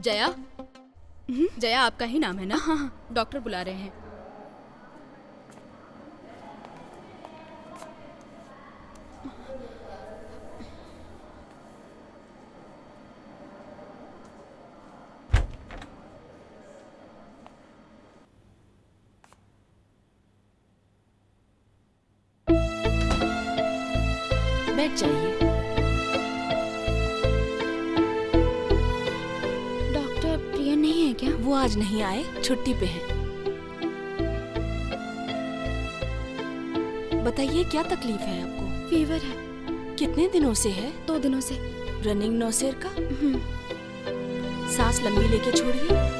जया, जया आपका ही नाम है ना? हाँ, डॉक्टर बुला रहे हैं। बैठ जाइए। डॉक्टर प्रिया नहीं है क्या? वो आज नहीं आए, छुट्टी पे हैं। बताइए क्या तकलीफ है आपको? फीवर है। कितने दिनों से है? 2 दिनों से। रनिंग नौसेर का? सांस लंबी लेके छोड़िए।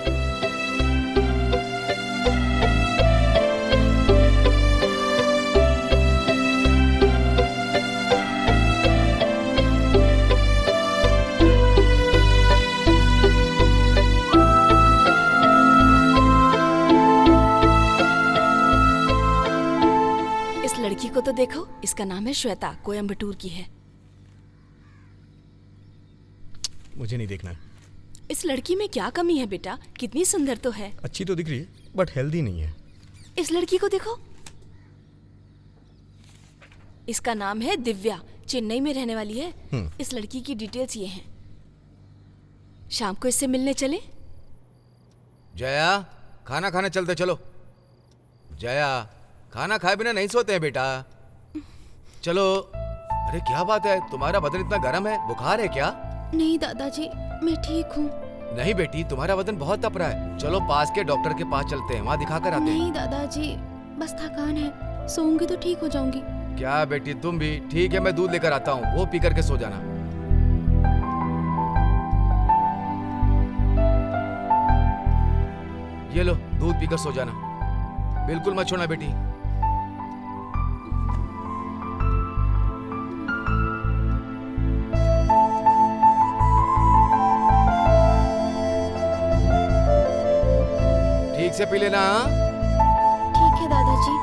इस लड़की को तो देखो, इसका नाम है श्वेता, कोयम्बटूर की है। मुझे नहीं देखना। इस लड़की में क्या कमी है बेटा? कितनी सुंदर तो है। अच्छी तो दिख रही है बट हेल्दी नहीं है। इस लड़की को देखो, इसका नाम है दिव्या, चेन्नई में रहने वाली है। इस लड़की की डिटेल्स ये हैं। शाम को इससे मिलने चले? जया, खाना खाने चलते चलो। जया, खाना खाए बिना नहीं सोते हैं बेटा। चलो। अरे क्या बात है, तुम्हारा बदन इतना गर्म है, बुखार है क्या? नहीं दादाजी, मैं ठीक हूँ। नहीं बेटी, तुम्हारा बदन बहुत तप रहा है। चलो पास के डॉक्टर के पास चलते हैं, वहाँ दिखा कर आते हैं। नहीं दादाजी, बस थकान है, सोऊंगी तो ठीक हो जाऊंगी। क्या बेटी तुम भी? ठीक है, मैं दूध लेकर आता हूँ, वो पी करके सो जाना। ये लो, दूध पीकर सो जाना, बिल्कुल मत छोड़ना बेटी। ठीक से पी लेना। हाँ? ठीक है दादाजी।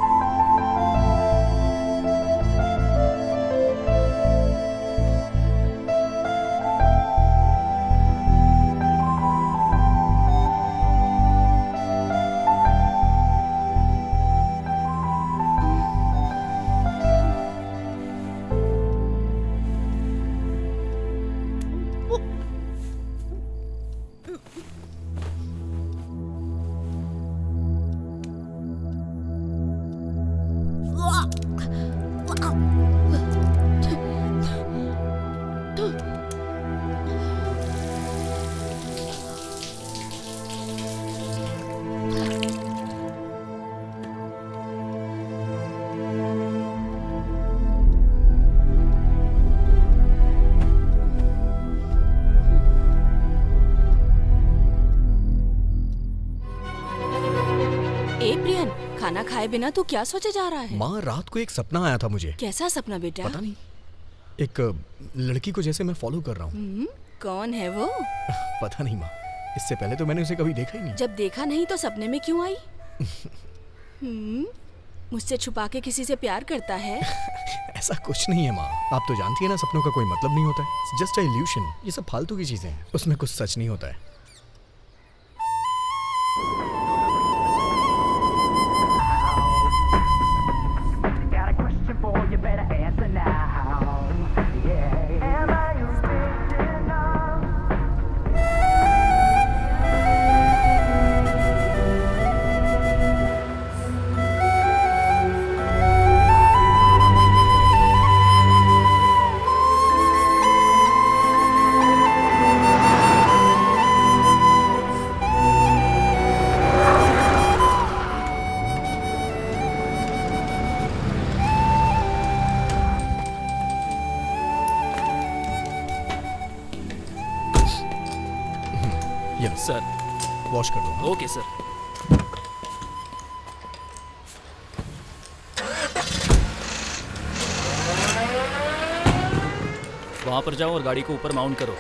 ए प्रियन, खाना खाए बिना तू क्या सोचे जा रहा है? माँ, रात को एक सपना आया था मुझे। कैसा सपना बेटा? पता नहीं, एक लड़की को जैसे मैं फॉलो कर रहा हूँ। कौन है वो? पता नहीं माँ, इससे पहले तो मैंने उसे कभी देखा ही नहीं। जब देखा नहीं तो सपने में क्यों आई? मुझसे छुपा के किसी से प्यार करता है? ऐसा कुछ नहीं है माँ, आप तो जानती है ना, सपनों का कोई मतलब नहीं होता है। Just a evolution. ये सब फालतू की चीजें हैं, उसमें कुछ सच नहीं होता है। Got a question for you, better answer now. Yeah. Am I your original? Sir, wash कर दो। Okay sir. वहां पर जाओ और गाड़ी को ऊपर माउंट करो।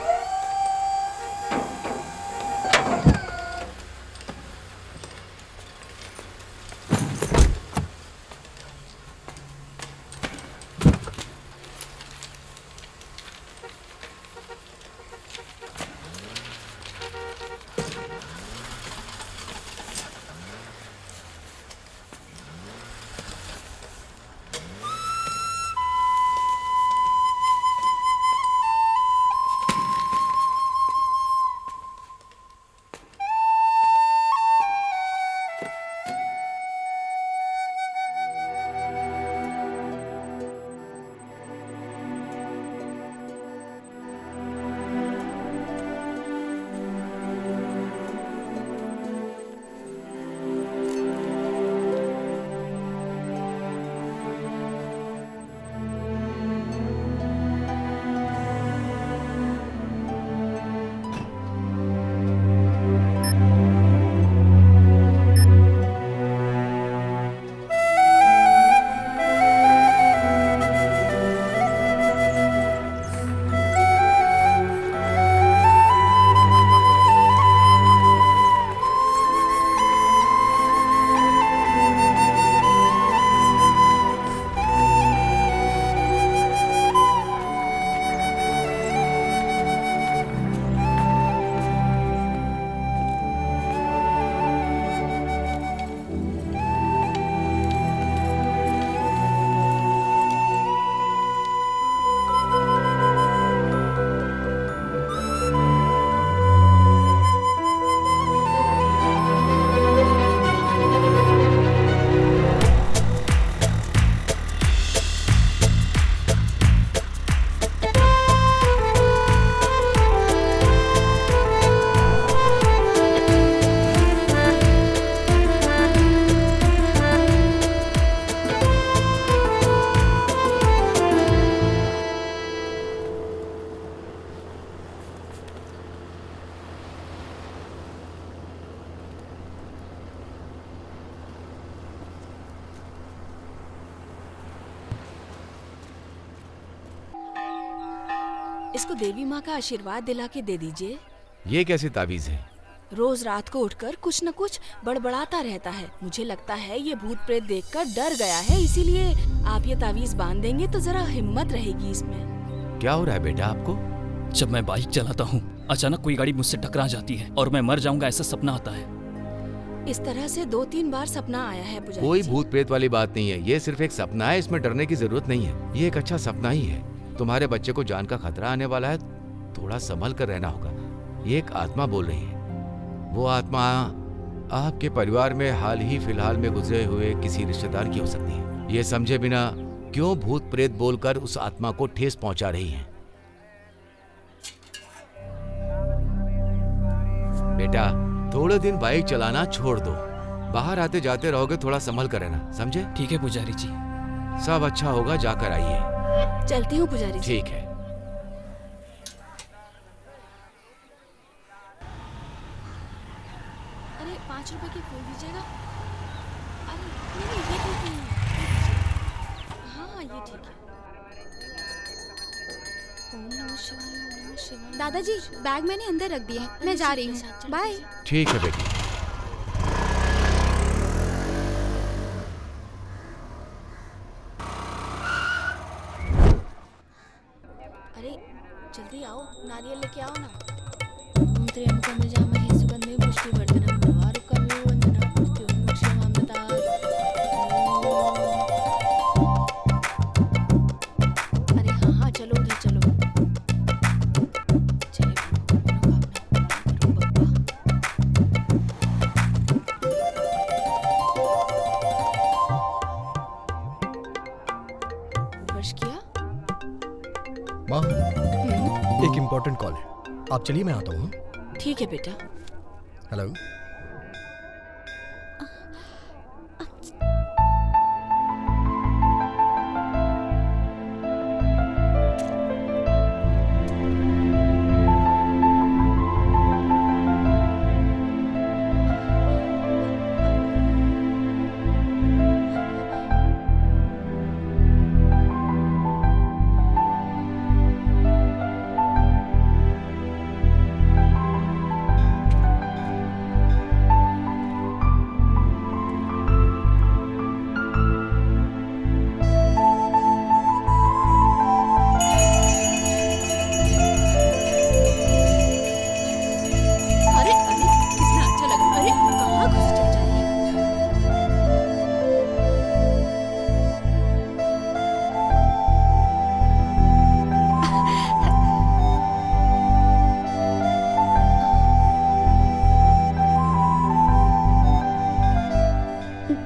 इसको देवी माँ का आशीर्वाद दिला के दे दीजिए। ये कैसी ताबीज है? रोज रात को उठकर कुछ न कुछ बड़बड़ाता रहता है। मुझे लगता है ये भूत प्रेत देखकर डर गया है, इसीलिए आप ये ताबीज बांध देंगे तो जरा हिम्मत रहेगी इसमें। क्या हो रहा है बेटा आपको? जब मैं बाइक चलाता हूँ अचानक कोई गाड़ी मुझसे टकरा जाती है और मैं मर जाऊंगा ऐसा सपना आता है। इस तरह से 2-3 बार सपना आया है पुजारी कोई जी। भूत प्रेत वाली बात नहीं है, ये सिर्फ एक सपना है, इसमें डरने की जरूरत नहीं है। ये एक अच्छा सपना ही है। तुम्हारे बच्चे को जान का खतरा आने वाला है, थोड़ा संभल कर रहना होगा। ये एक आत्मा बोल रही है। वो आत्मा आपके परिवार में हाल ही फिलहाल में गुजरे हुए किसी रिश्तेदार की हो सकती है। ये समझे बिना क्यों भूत प्रेत बोलकर उस आत्मा को ठेस पहुंचा रही हैं? बेटा थोड़े दिन बाइक चलाना छोड़ दो, बाहर आते जाते रहोगे, थोड़ा संभल कर रहना, समझे? ठीक है पुजारी जी। सब अच्छा होगा, जाकर आइए। चलती हूँ पुजारी जी। ठीक है। अरे 5 रुपए की फूल दीजिएगा। अरे नहीं ये ठीक नहीं है। हाँ ये ठीक है। ओम नमः शिवाय, ओम नमः शिवाय। दादाजी बैग मैंने अंदर रख दिया है, मैं जा रही हूँ। बाय। ठीक है बेटी। अरे जल्दी आओ, नारियल लेके आओ ना। ओम त्र्यंबकं यजामहे सुगंधिं पुष्टिवर्धनम् उर्वारुकमिव वन्दनात् मृत्युर्मुक्षीयमामृतात्। अरे हाँ हाँ चलो उधर चलो। जय मनोकामना करो बप्पा। वर्ष किया। माँ एक इम्पोर्टेंट कॉल है, आप चलिए मैं आता हूँ। ठीक है बेटा। हेलो। अरे अरे कितना अच्छा लगा। अरे कहाँ घुस चल जा रही है।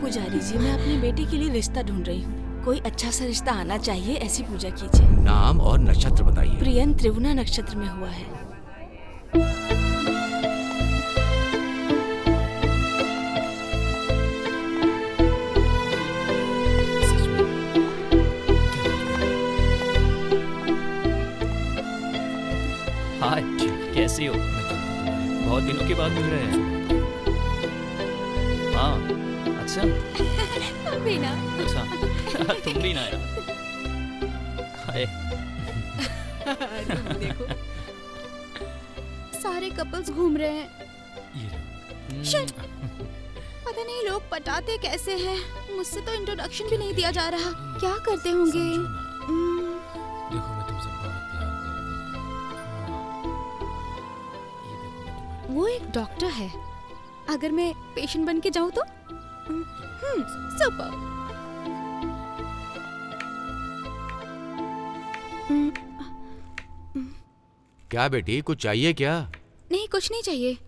पुजारी जी मैं अपनी बेटी के लिए रिश्ता ढूंढ रही हूँ। कोई अच्छा सा रिश्ता आना चाहिए, ऐसी पूजा कीजिए। नाम और नक्षत्र बताइए। प्रियन त्रिवुना नक्षत्र में हुआ है। हाय कैसी हो? बहुत दिनों के बाद मिल रहे हैं। हाँ अच्छा बिना अच्छा तुम भी ना यार। हाय देखो सारे कपल्स घूम रहे हैं। ये लो। शिट, पता नहीं लोग पटाते कैसे हैं। मुझसे तो इंट्रोडक्शन भी नहीं दिया जा रहा। क्या करते होंगे? देखो मैं तुमसे बहुत प्यार करता हूँ। ये देखो मैं तुम्हारी वो एक डॉक्टर है, अगर मैं पेशेंट बन के जाऊं तो सुपर। क्या बेटी कुछ चाहिए क्या? नहीं कुछ नहीं चाहिए।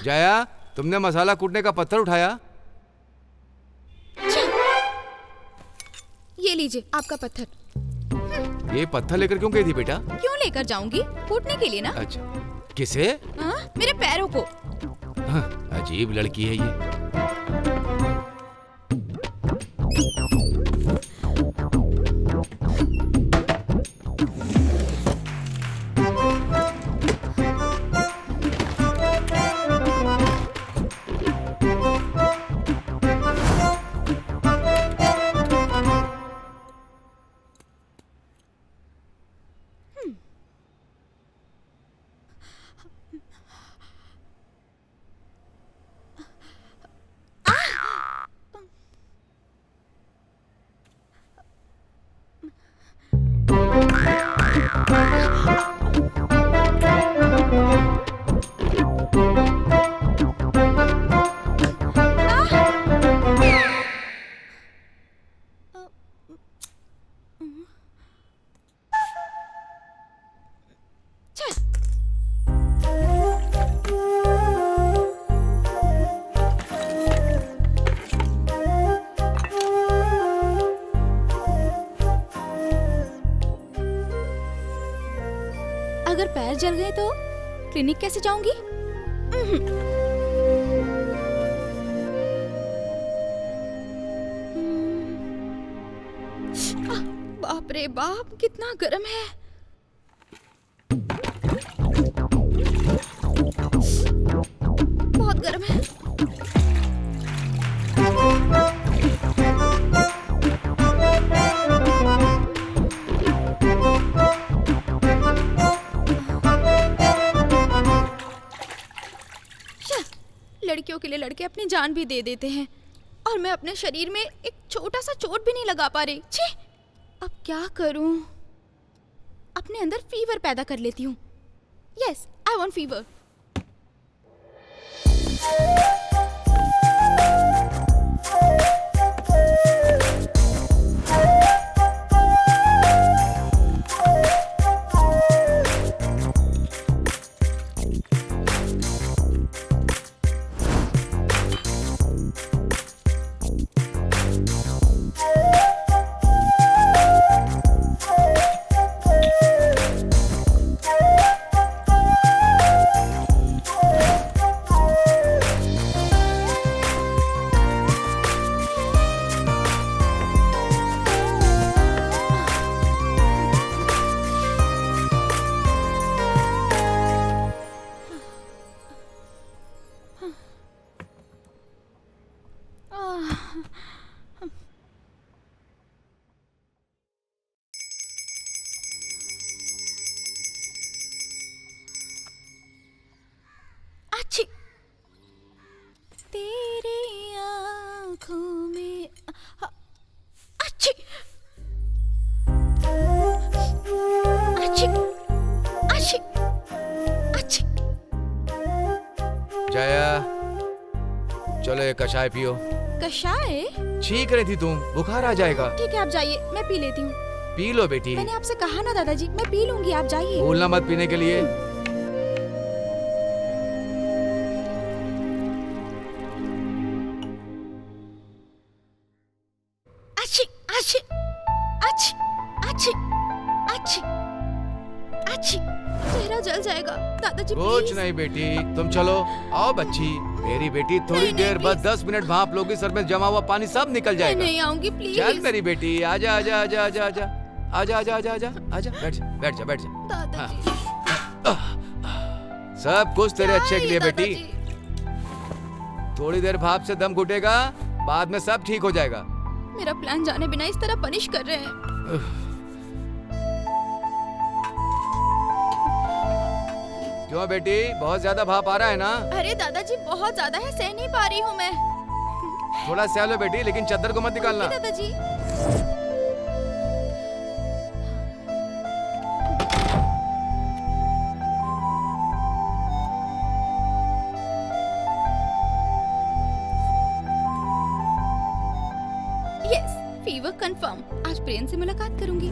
जया, तुमने मसाला कूटने का पत्थर उठाया? ये लीजिए आपका पत्थर। ये पत्थर लेकर क्यों गई थी बेटा? क्यों लेकर जाऊंगी? कूटने के लिए ना। अच्छा, किसे? हाँ, मेरे पैरों को। हाँ, अजीब लड़की है ये। अगर पैर जल गए तो क्लिनिक कैसे जाऊंगी? बाप रे बाप, कितना गर्म है। बहुत गर्म है। लड़कियों के लिए लड़के अपनी जान भी दे देते हैं और मैं अपने शरीर में एक छोटा सा चोट भी नहीं लगा पा रही। छी, अब क्या करूं? अपने अंदर फीवर पैदा कर लेती हूँ। Yes, I want fever. अच्छी तेरी आँखों में अच्छी अच्छी अच्छी अच्छी। जया, चलो ये कषाय पियो। कषाय? छींक रही थी तुम, बुखार आ जाएगा। ठीक है, आप जाइए, मैं पी लेती हूँ। पी लो बेटी। मैंने आपसे कहा ना दादाजी, मैं पी लूंगी, आप जाइए। भूलना मत पीने के लिए। अच्छी अच्छी अच्छी अच्छी अच्छी अच्छी। चेहरा जल जाएगा दादाजी, कुछ प्लीज। नहीं बेटी, तुम चलो। आओ बच्ची, मेरी बेटी, थोड़ी नहीं, देर बाद प्लीज। 10 मिनट भाप लोगी, सर में जमा हुआ पानी सब निकल मैं जाएगा। नहीं आऊंगी, प्लीज। चल मेरी बेटी, आजा आजा आजा आजा आजा आजा आजा आजा आजा आजा, बैठ जा बैठ जा बैठ जा। दादाजी सब कुछ तेरे क्या अच्छे है के ये लिए बेटी। दादाजी? थोड़ी देर भाप से दम घुटेगा, बाद में सब ठीक हो जाएगा। मेरा प्लान जाने बिना इस तरह पनिश कर रहे हैं। क्यों बेटी, बहुत ज्यादा भाप आ रहा है ना? अरे दादाजी, बहुत ज्यादा है, सह नहीं पा रही हूँ मैं। थोड़ा सह लो बेटी, लेकिन चद्दर को मत निकालना। ओके दादाजी। Yes, fever confirm. आज प्रेम से मुलाकात करूंगी।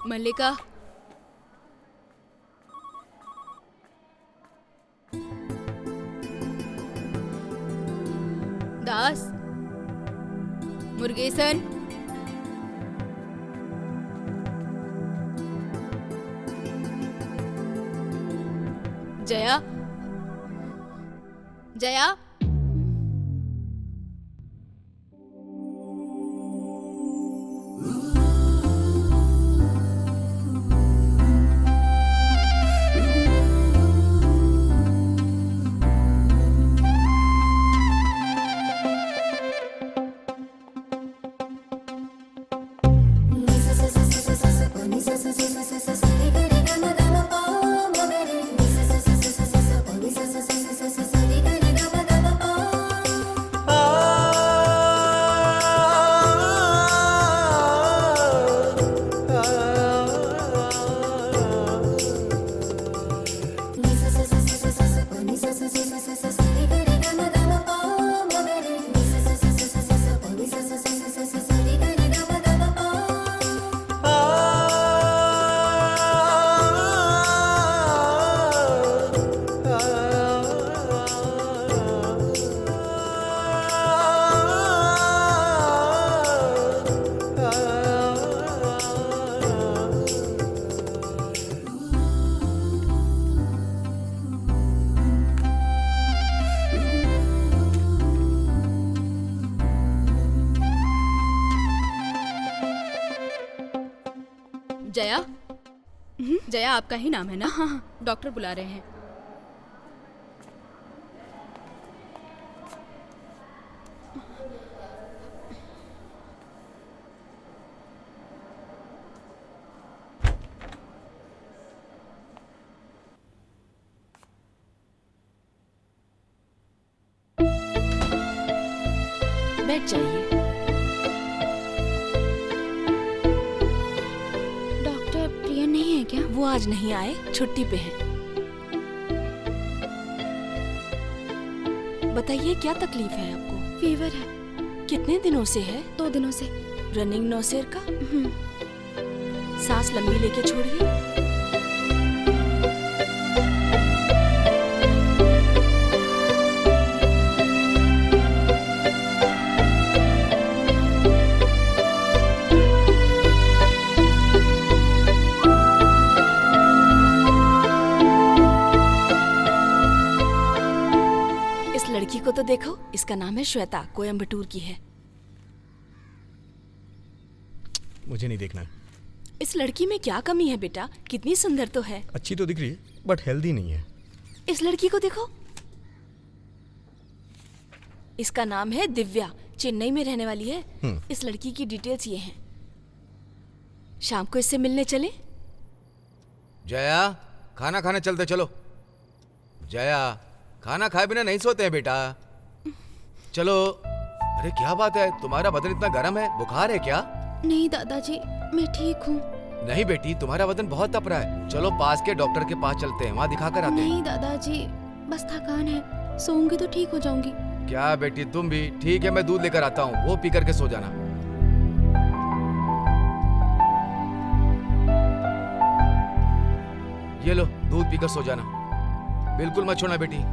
मल्लिका, दास, मुर्गेसन, जया, जया, जया, जया आपका ही नाम है ना? हाँ, डॉक्टर बुला रहे हैं। बैठ जाइए। डॉक्टर प्रिया नहीं है क्या? वो आज नहीं आए, छुट्टी पे हैं। बताइए क्या तकलीफ है आपको? फीवर है। कितने दिनों से है? 2 दिनों से। रनिंग नौसेर का? हम्म, सांस लंबी लेके छोड़िए। इस लड़की को तो देखो, इसका नाम है श्वेता, कोयम्बटूर की है। मुझे नहीं देखना है। इस लड़की में क्या कमी है बेटा? कितनी सुंदर तो है। अच्छी तो दिख रही है बट हेल्दी नहीं है। इस लड़की को देखो, इसका नाम है दिव्या, चेन्नई में रहने वाली है। इस लड़की की डिटेल्स ये हैं। शाम को इससे मिलने चले? जया, खाना खाने चलते चलो। जया, खाना खाए बिना नहीं सोते हैं बेटा। चलो। अरे क्या बात है, तुम्हारा बदन इतना गर्म है, बुखार है क्या? नहीं दादाजी, मैं ठीक हूँ। नहीं बेटी, तुम्हारा बदन बहुत तप रहा है। चलो पास के डॉक्टर के पास चलते हैं, वहाँ दिखा कर आते हैं। नहीं दादाजी, बस थकान है, सोऊंगी तो ठीक हो जाऊंगी। क्या बेटी तुम भी? ठीक है, मैं दूध लेकर आता हूँ, वो पी करके सो जाना। ये लो, दूध पीकर सो जाना, बिल्कुल मत छोड़ना बेटी।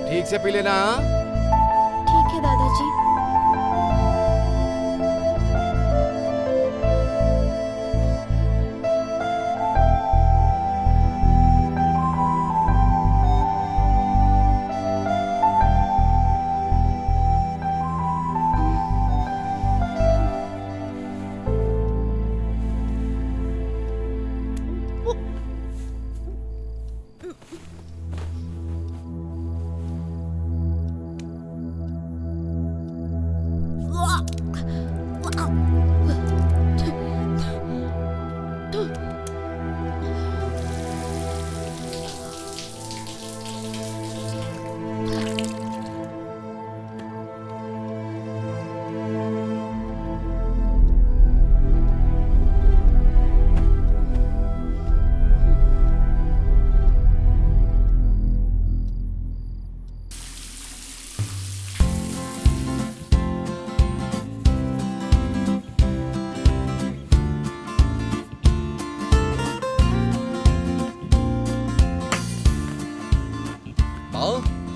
ठीक से पी लेना। हाँ? ठीक है दादाजी।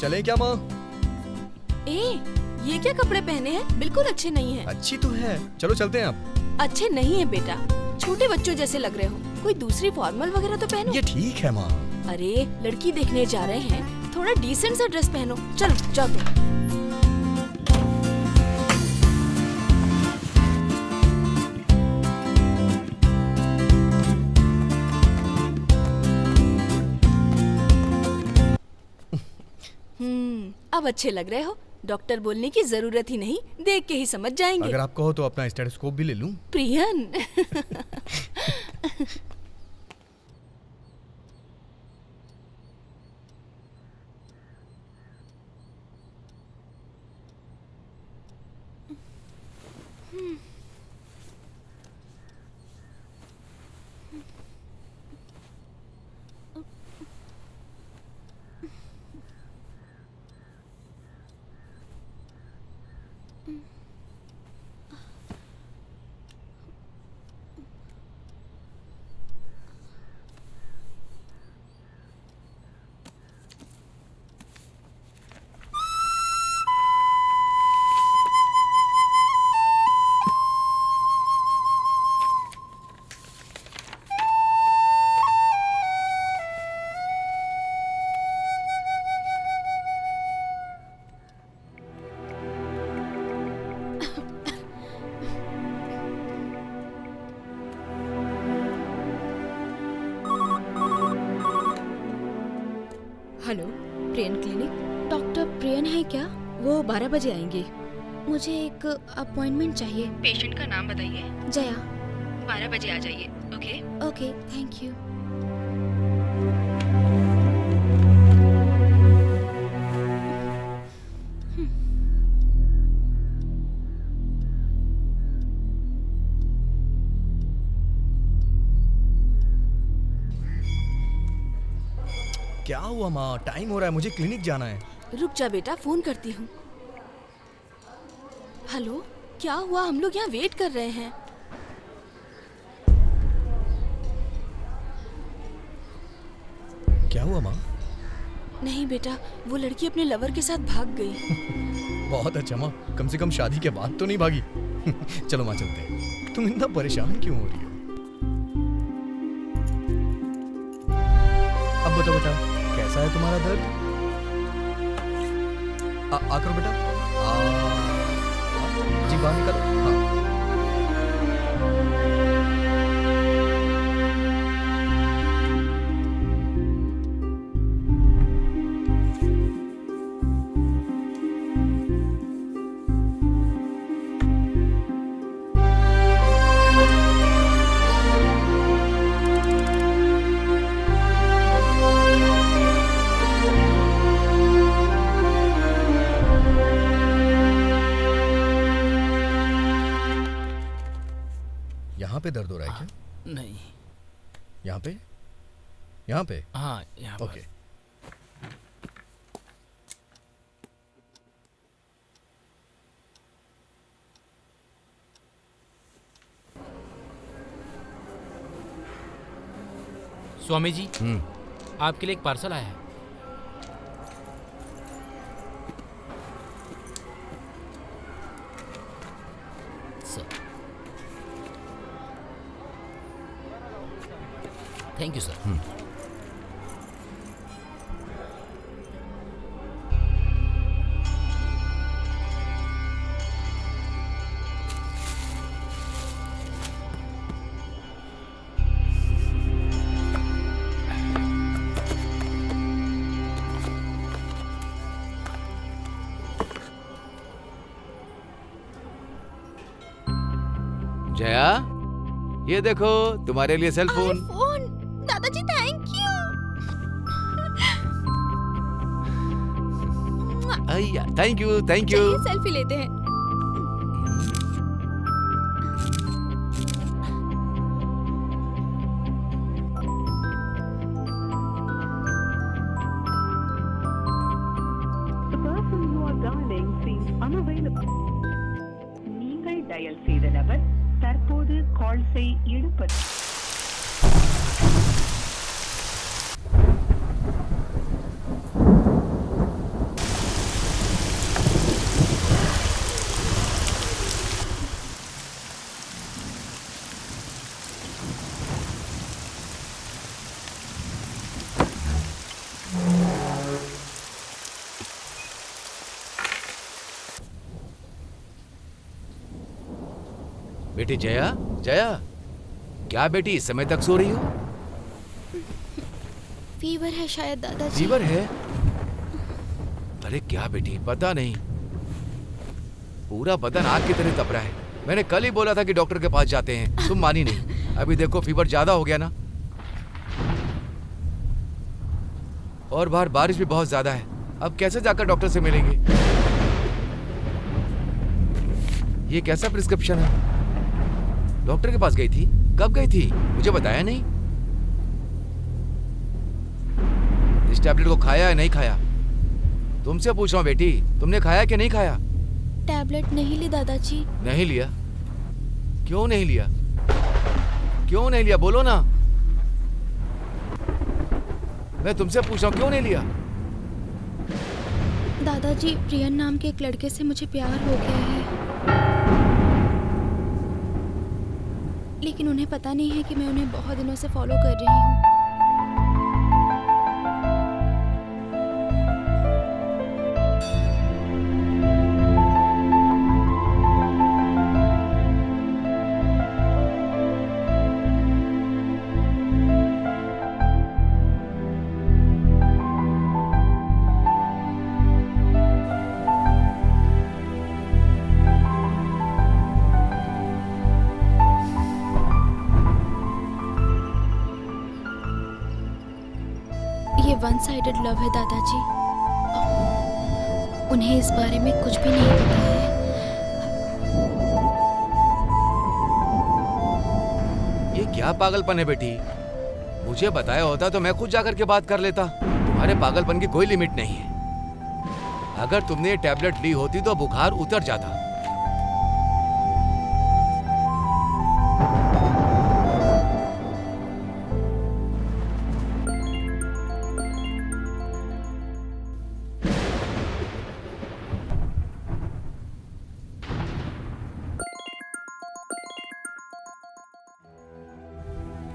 चले क्या माँ? ए, ये क्या कपड़े पहने हैं? बिल्कुल अच्छे नहीं हैं। अच्छी तो है, चलो चलते हैं अब। अच्छे नहीं है बेटा, छोटे बच्चों जैसे लग रहे हो। कोई दूसरी फॉर्मल वगैरह तो पहनो। ये ठीक है माँ। अरे लड़की देखने जा रहे हैं, थोड़ा डिसेंट सा ड्रेस पहनो। चलो जाओ तुम। अब अच्छे लग रहे हो। डॉक्टर बोलने की जरूरत ही नहीं, देख के ही समझ जाएंगे। अगर आप कहो तो अपना स्टेथोस्कोप भी ले लूं? Prion. Hello, prion clinic. Doctor prion है क्या? वो 12 बजे आएंगे। मुझे एक अपॉइंटमेंट चाहिए। पेशेंट का नाम बताइए। जया। 12 बजे आ जाइए। Okay okay, thank you. क्या हुआ माँ? टाइम हो रहा है, मुझे क्लिनिक जाना है। रुक जा बेटा, फोन करती हूँ। हेलो, क्या हुआ? हम लोग यहाँ वेट कर रहे हैं। क्या हुआ माँ? नहीं बेटा, वो लड़की अपने लवर के साथ भाग गई। बहुत अच्छा माँ, कम से कम शादी के बाद तो नहीं भागी। चलो माँ चलते हैं। तुम इतना परेशान क्यों हो रही हो? अब बताओ बेटा, कैसा है तुम्हारा दर्द? आ करो बेटा। जी बाहर निकलो। हाँ। यहाँ पे दर्द हो रहा है क्या? नहीं। यहाँ पे? यहाँ पे? हाँ, यहाँ पर। ओके। स्वामी जी, आपके लिए एक पार्सल आया है। Sir, thank you sir. Jaya, ये देखो तुम्हारे लिए सेल फोन। फोन। दादाजी थैंक यू। अय्या, थैंक यू थैंक यू। चलिए सेल्फी लेते हैं। The person you are dialing seems unavailable. நீங்கள் டயல் செய்த நபர் தற்போது கால்ஸை எடுப்பது. बेटी जया, जया, क्या बेटी इस समय तक सो रही हो? फीवर है शायद दादाजी। फीवर है? अरे क्या बेटी, पता नहीं, पूरा बदन आग की तरह तप रहा है। मैंने कल ही बोला था कि डॉक्टर के पास जाते हैं, तुम मानी नहीं। अभी देखो फीवर ज्यादा हो गया ना, और बाहर बारिश भी बहुत ज्यादा है। अब कैसे जाकर डॉक्टर से मिलेंगे? ये कैसा प्रिस्क्रिप्शन है? डॉक्टर के पास गई थी? कब गई थी? मुझे बताया नहीं। इस टैबलेट को खाया या नहीं खाया? तुमसे पूछ रहा हूँ बेटी, तुमने खाया कि नहीं खाया? टैबलेट नहीं ली दादाजी। नहीं लिया? क्यों नहीं लिया? क्यों नहीं लिया, बोलो ना। मैं तुमसे पूछ रहा हूँ, क्यों नहीं लिया? दादाजी, प्रियन नाम के एक लड़के से मुझे प्यार हो गया है, लेकिन उन्हें पता नहीं है कि मैं उन्हें बहुत दिनों से फॉलो कर रही हूँ। ये वन साइडेड लव है दादाजी। उन्हें इस बारे में कुछ भी नहीं पता है। ये क्या पागलपन है बेटी? मुझे बताया होता तो मैं खुद जाकर के बात कर लेता। तुम्हारे पागलपन की कोई लिमिट नहीं है। अगर तुमने ये टैबलेट ली होती तो बुखार उतर जाता।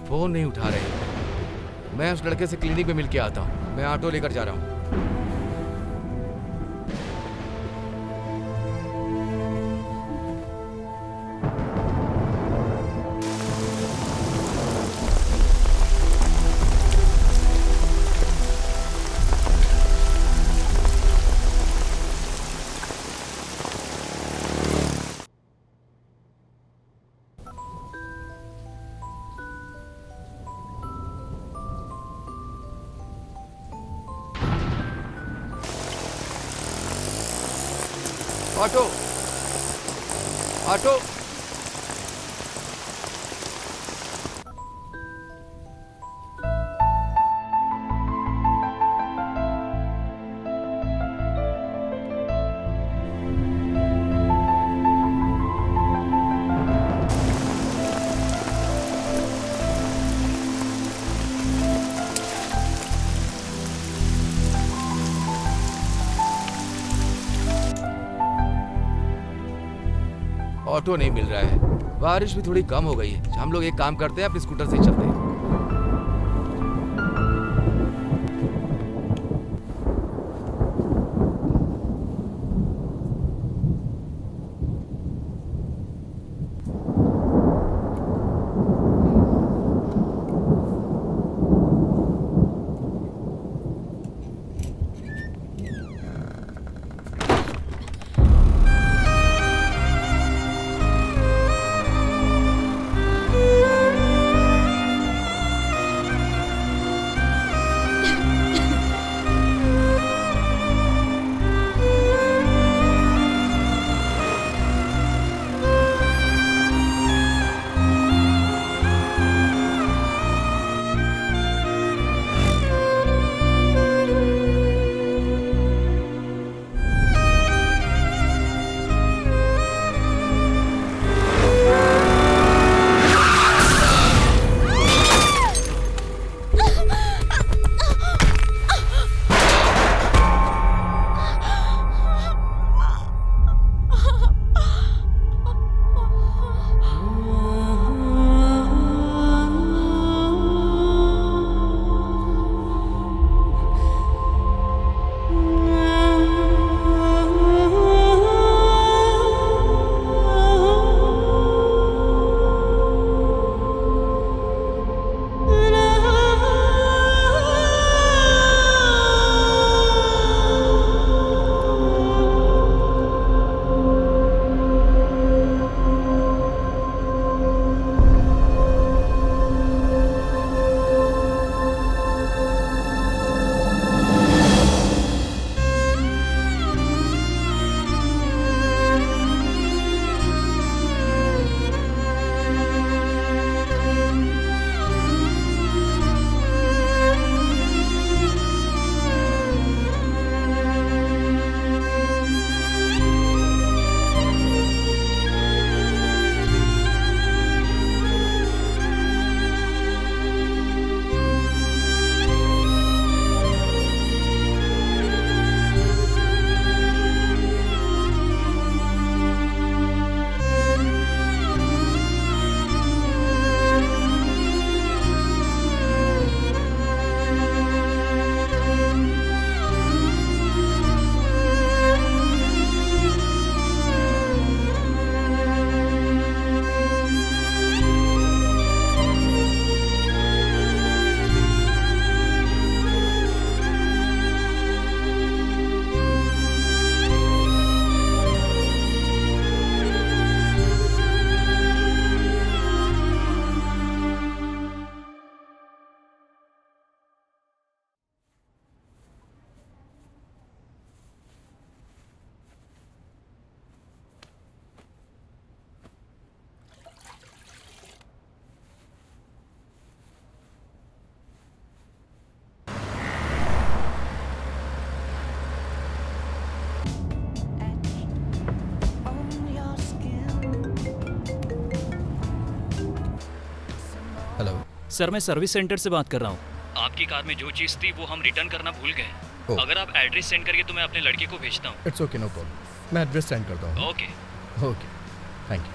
फोन नहीं उठा रहे। मैं उस लड़के से क्लिनिक में मिल के आता हूँ। मैं ऑटो लेकर जा रहा हूँ। Auto, auto. ऑटो नहीं मिल रहा है। बारिश भी थोड़ी कम हो गई है। हम लोग एक काम करते हैं, अपने स्कूटर से ही चलते हैं। सर मैं सर्विस सेंटर से बात कर रहा हूँ। आपकी कार में जो चीज़ थी वो हम रिटर्न करना भूल गए। ओह। अगर आप एड्रेस सेंड करिए तो मैं अपने लड़के को भेजता हूँ। It's okay, no problem. मैं एड्रेस सेंड करता हूँ। ओके। Okay, thank you.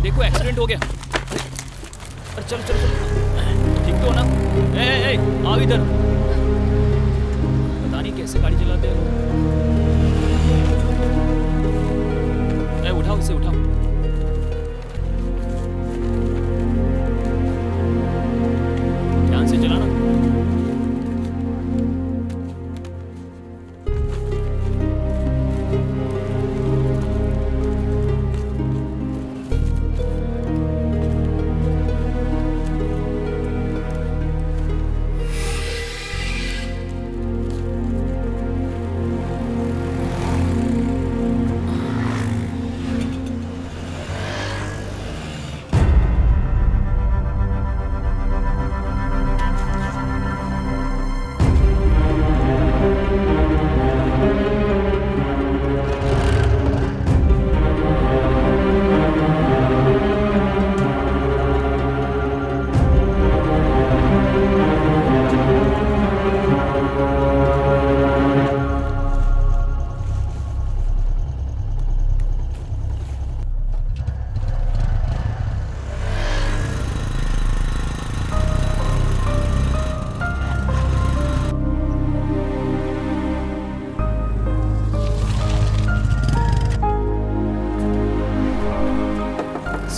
देखो एक्सीडेंट हो गया। अरे चलो चलो चलो, ठीक तो हो ना? ए, आओ इधर। पता नहीं कैसे गाड़ी चलाते हैं। उठाओ इसे, उठाओ। ध्यान से चलाना।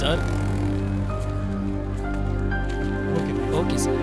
सर। Okay sir.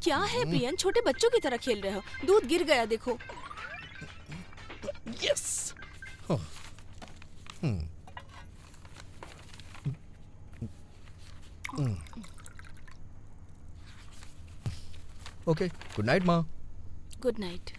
क्या है प्रियन, छोटे बच्चों की तरह खेल रहे हो? दूध गिर गया देखो। यस। ओके, गुड नाइट माँ। Good night.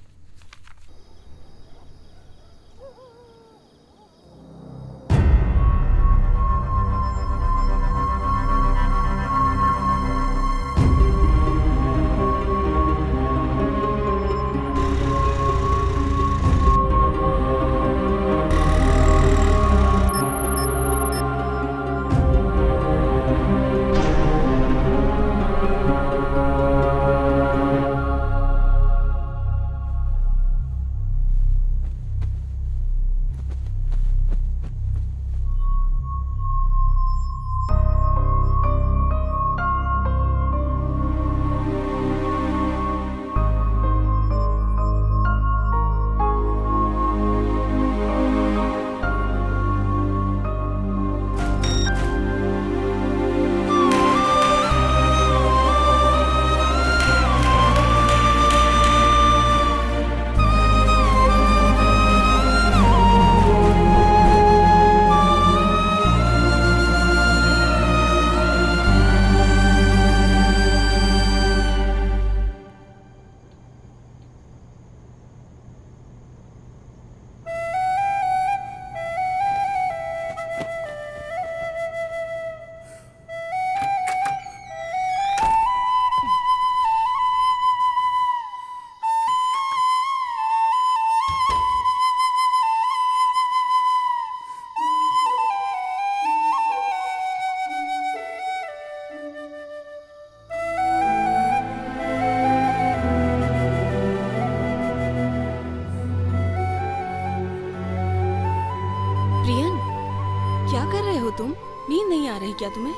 क्या कर रहे हो तुम? नींद नहीं आ रही क्या तुम्हें?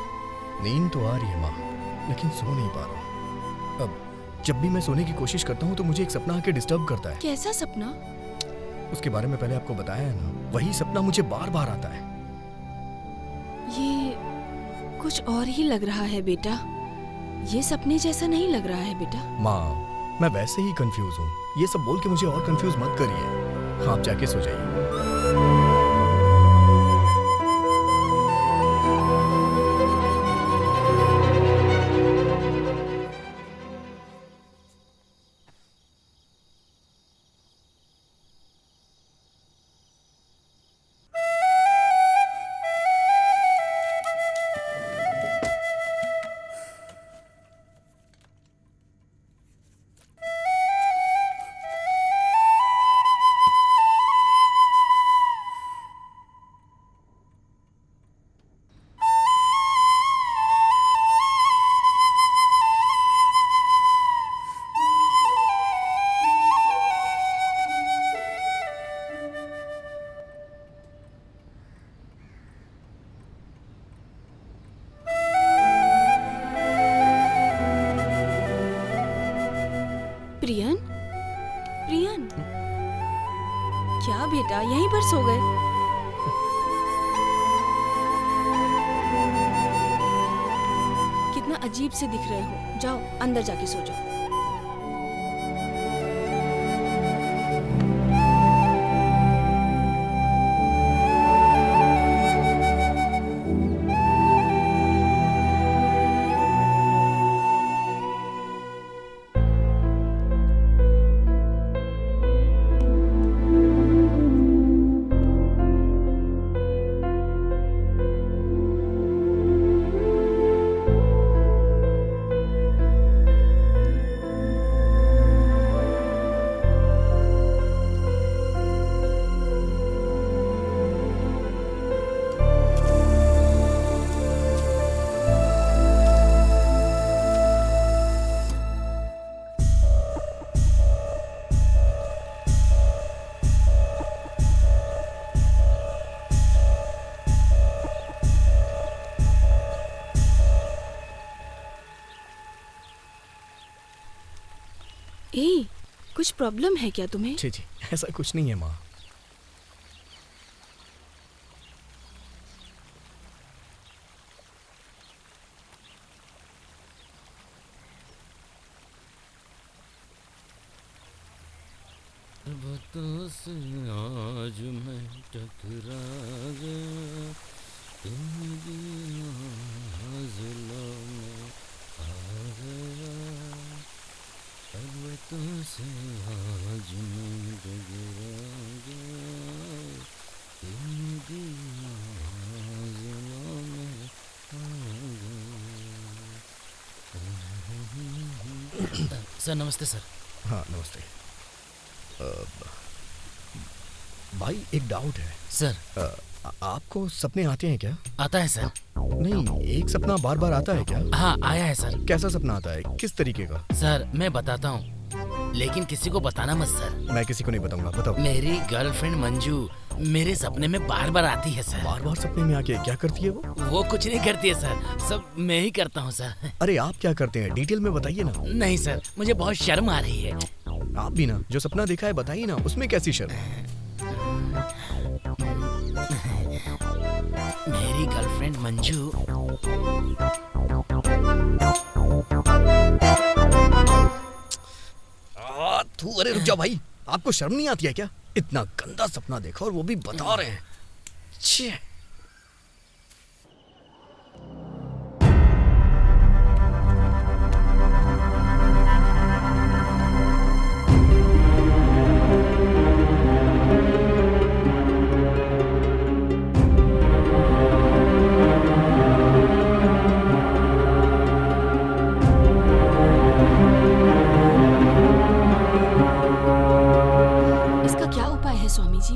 नींद तो आ रही है माँ, लेकिन सो नहीं पा रहा हूँ। अब जब भी मैं सोने की कोशिश करता हूँ तो मुझे एक सपना आके डिस्टर्ब करता है। कैसा सपना? उसके बारे में पहले आपको बताया है ना, वही सपना मुझे बार बार आता है। ये कुछ और ही लग रहा है बेटा। ये सपने जैसा नहीं लग रहा है बेटा। माँ, मैं वैसे ही कंफ्यूज हूँ। ये सब बोल के मुझे और कंफ्यूज मत करिए। आप जाके सो जाइए। प्रियन, प्रियन, क्या बेटा यहीं पर सो गए? कितना अजीब से दिख रहे हो। जाओ अंदर जाके सो जाओ। ए, कुछ प्रॉब्लम है क्या तुम्हें? जी जी, ऐसा कुछ नहीं है माँ। पर्वतों से आज मैं टकरा गया, तुम्हारी आंचलों में आ गया। पर्वतों से आज मैं टकरा गया, तुम्हारी आंचलों में आ गया। सर नमस्ते सर। हाँ नमस्ते। भाई एक डाउट है सर। आपको सपने आते हैं क्या? आता है सर। नहीं, एक सपना बार बार आता है क्या? हाँ आया है सर। कैसा सपना आता है, किस तरीके का? सर मैं बताता हूँ, लेकिन किसी को बताना मत सर। मैं किसी को नहीं बताऊंगा, बताओ। मेरी गर्लफ्रेंड मंजू मेरे सपने में बार बार आती है सर। बार बार सपने में आके क्या करती है वो? वो कुछ नहीं करती है सर, सब मैं ही करता हूँ सर। अरे आप क्या करते हैं, डिटेल में बताइए ना। नहीं सर, मुझे बहुत शर्म आ रही है। आप भी ना, जो सपना देखा है बताइए ना, उसमें कैसी शर्म? मेरी गर्लफ्रेंड मंजू अरे रुक जाओ भाई, आपको शर्म नहीं आती है क्या? इतना गंदा सपना देखा और वो भी बता रहे हैं। छे। इसका क्या उपाय है स्वामी जी?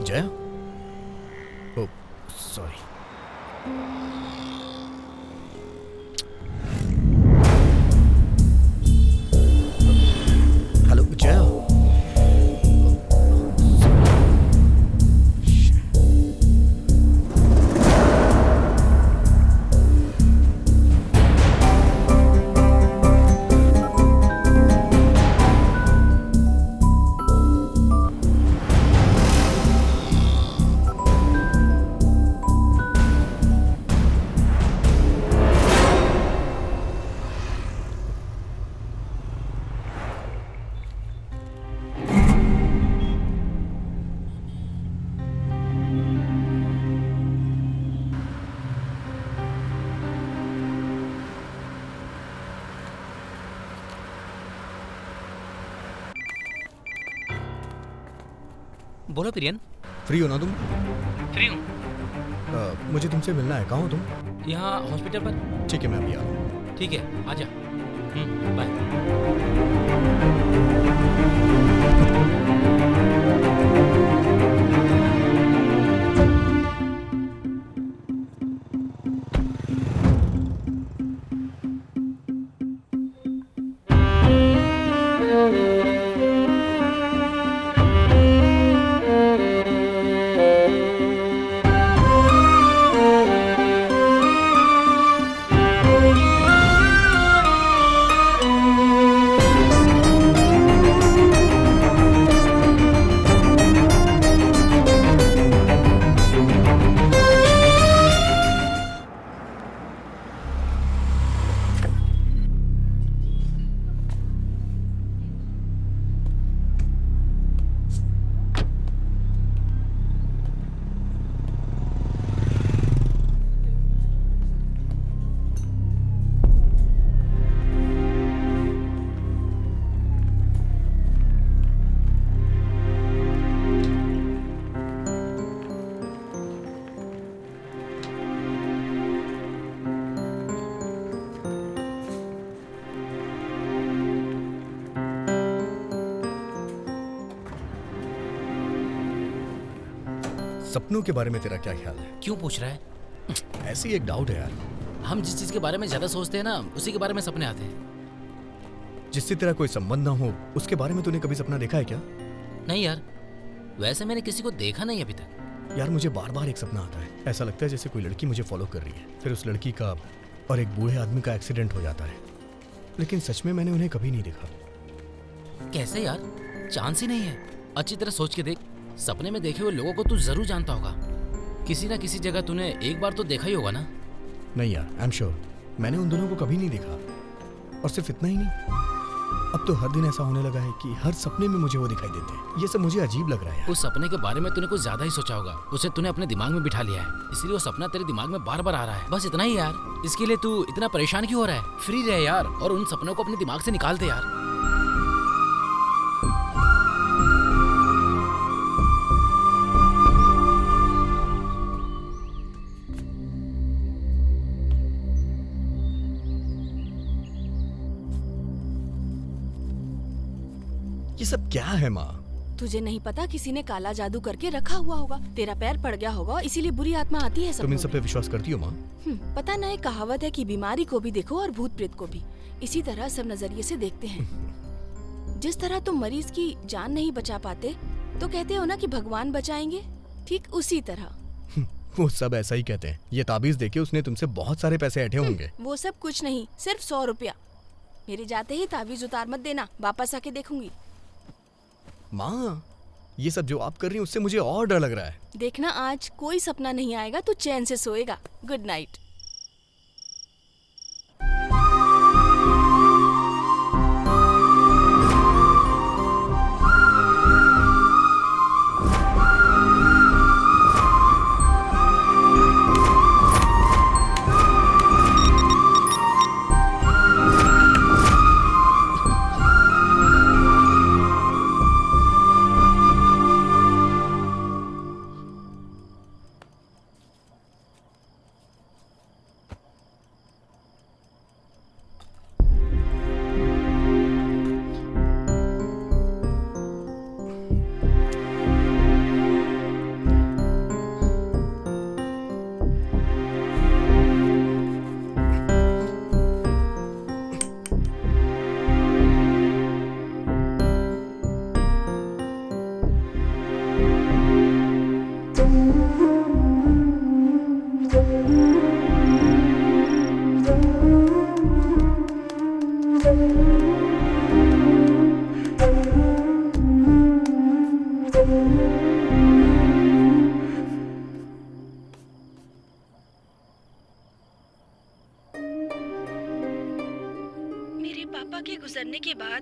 जया? ओ सॉरी। हेलो जया। बोलो प्रियन। फ्री हो ना तुम? फ्री हूँ। मुझे तुमसे मिलना है। कहाँ हो तुम? यहाँ हॉस्पिटल पर। ठीक है, मैं अभी आ रहा हूँ। ठीक है, आजा। बाय। सपनों के बारे में तेरा क्या ख्याल है? क्यों पूछ रहा है? ऐसी एक डाउट है यार। हम जिस चीज के बारे में ज्यादा सोचते हैं ना, उसी के बारे में सपने आते हैं। जिससे तेरा कोई संबंध ना हो, उसके बारे में तूने कभी सपना देखा है क्या? नहीं यार, वैसे मैंने किसी को देखा नहीं अभी तक। यार मुझे बार बार एक सपना आता है। ऐसा लगता है जैसे कोई लड़की मुझे फॉलो कर रही है, फिर उस लड़की का और एक बूढ़े आदमी का एक्सीडेंट हो जाता है, लेकिन सच में मैंने उन्हें कभी नहीं देखा। कैसे यार? चांस ही नहीं है। अच्छी तरह सोच के देख, सपने में देखे हुए लोगों को तू जरूर जानता होगा। किसी ना किसी जगह तूने एक बार तो देखा ही होगा ना। नहीं यार, आई एम श्योर मैंने उन दोनों को कभी नहीं देखा। और सिर्फ इतना ही नहीं, अब तो हर दिन ऐसा होने लगा है कि हर सपने में मुझे वो दिखाई देते हैं। ये सब मुझे अजीब लग रहा है। उस सपने के बारे में तूने कुछ ज्यादा ही सोचा होगा। उसे तूने अपने दिमाग में बिठा लिया है, इसलिए वो सपना तेरे दिमाग में बार बार आ रहा है। बस इतना ही यार। इसके लिए तू इतना परेशान क्यों हो रहा है? फ्री रहे यार और उन सपनों को अपने दिमाग से निकाल दे यार। ये सब क्या है माँ? तुझे नहीं पता, किसी ने काला जादू करके रखा हुआ होगा। तेरा पैर पड़ गया होगा, इसीलिए बुरी आत्मा आती है। तुम इन सब पे विश्वास करती हो माँ? पता ना, एक कहावत है कि बीमारी को भी देखो और भूत प्रेत को भी। इसी तरह सब नजरिए से देखते हैं। जिस तरह तुम मरीज की जान नहीं बचा पाते, तो कहते हो ना कि भगवान बचाएंगे, ठीक उसी तरह। वो सब ऐसा ही कहते हैं। ये ताबीज देके उसने तुमसे बहुत सारे पैसे ऐंठे होंगे। वो सब कुछ नहीं, सिर्फ 100 रुपया। मेरे जाते ही ताबीज उतार मत देना, वापस आके देखूंगी। माँ, ये सब जो आप कर रही हैं उससे मुझे और डर लग रहा है। देखना, आज कोई सपना नहीं आएगा, तू चैन से सोएगा। Good night.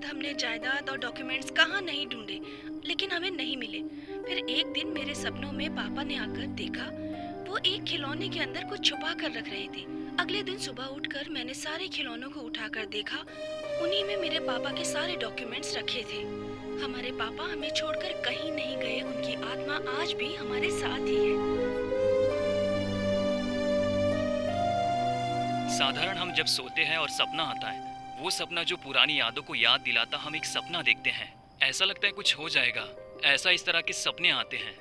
बाद हमने जायदाद और डॉक्यूमेंट्स कहाँ नहीं ढूंढे, लेकिन हमें नहीं मिले। फिर एक दिन मेरे सपनों में पापा ने आकर देखा वो एक खिलौने के अंदर कुछ छुपा कर रख रहे थे। अगले दिन सुबह उठकर मैंने सारे खिलौनों को उठाकर देखा, उन्हीं में मेरे पापा के सारे डॉक्यूमेंट्स रखे थे। हमारे पापा हमें छोड़कर कहीं नहीं गए, उनकी आत्मा आज भी हमारे साथ ही है। साधारण हम जब सोते हैं और सपना आता है, वो सपना जो पुरानी यादों को याद दिलाता, हम एक सपना देखते हैं, ऐसा लगता है कुछ हो जाएगा। ऐसा इस तरह के सपने आते हैं।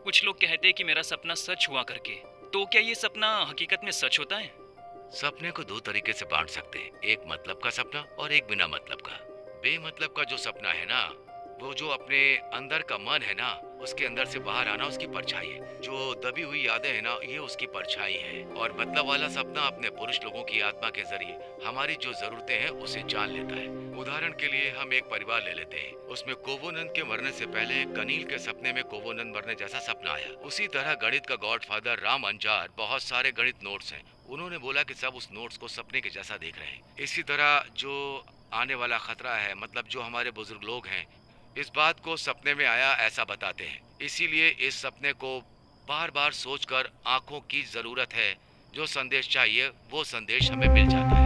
कुछ लोग कहते हैं कि मेरा सपना सच हुआ करके। तो क्या ये सपना हकीकत में सच होता है? सपने को दो तरीके से बांट सकते हैं, एक मतलब का सपना और एक बिना मतलब का। बेमतलब का जो सपना है ना, वो जो अपने अंदर का मन है ना, उसके अंदर से बाहर आना उसकी परछाई है। जो दबी हुई यादें है ना, ये उसकी परछाई है। और मतलब वाला सपना अपने पुरुष लोगों की आत्मा के जरिए हमारी जो जरूरतें हैं उसे जान लेता है। उदाहरण के लिए हम एक परिवार ले लेते हैं, उसमें कोवोनंद के मरने से पहले कनील के सपने में कोवोनंद मरने जैसा सपना आया। उसी तरह गणित का गॉडफादर राम अंजार, बहुत सारे गणित नोट्स हैं, उन्होंने बोला कि सब उस नोट्स को सपने के जैसा देख रहे हैं। इसी तरह जो आने वाला खतरा है, मतलब जो हमारे बुजुर्ग लोग हैं, इस बात को सपने में आया ऐसा बताते हैं। इसीलिए इस सपने को बार बार सोचकर आंखों की जरूरत है। जो संदेश चाहिए वो संदेश हमें मिल जाता है।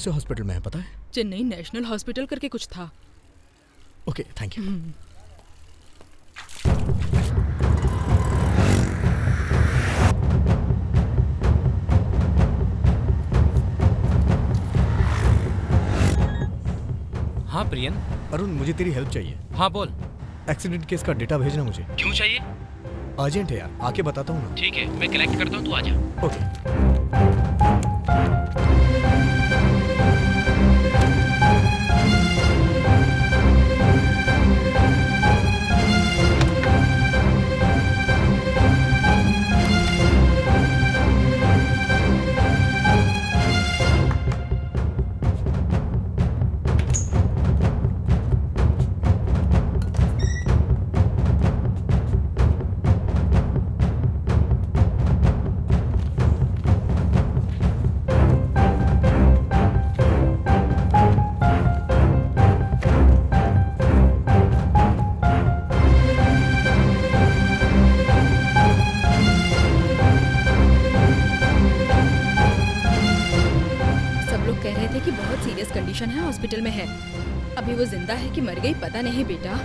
से हॉस्पिटल में है पता है? चेन्नई नेशनल हॉस्पिटल करके कुछ था। Okay thank you. हाँ प्रियन। अरुण मुझे तेरी हेल्प चाहिए। हाँ बोल। एक्सीडेंट केस का डेटा भेजना मुझे। क्यों चाहिए? अर्जेंट है यार, आके बताता हूँ ना। ठीक है मैं कलेक्ट करता हूँ, तू आ जा। ओके। कंडीशन है, हॉस्पिटल में है। अभी वो जिंदा है कि मर गई पता नहीं बेटा।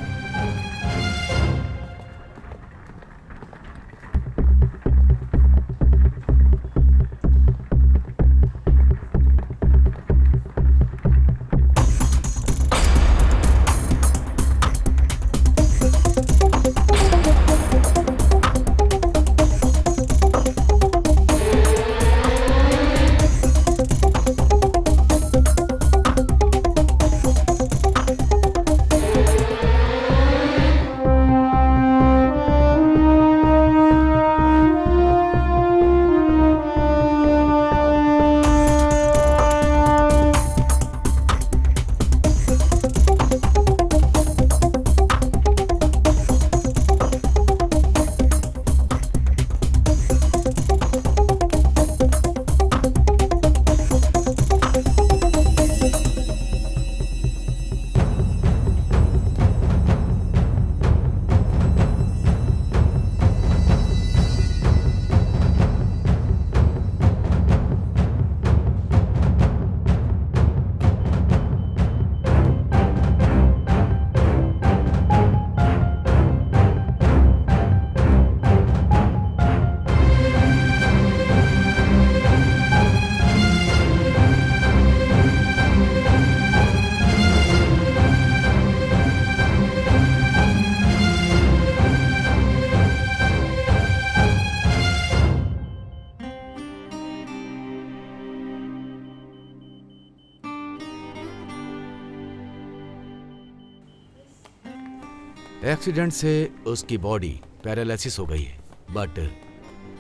एक्सीडेंट से उसकी बॉडी पैरालिसिस हो गई है, बट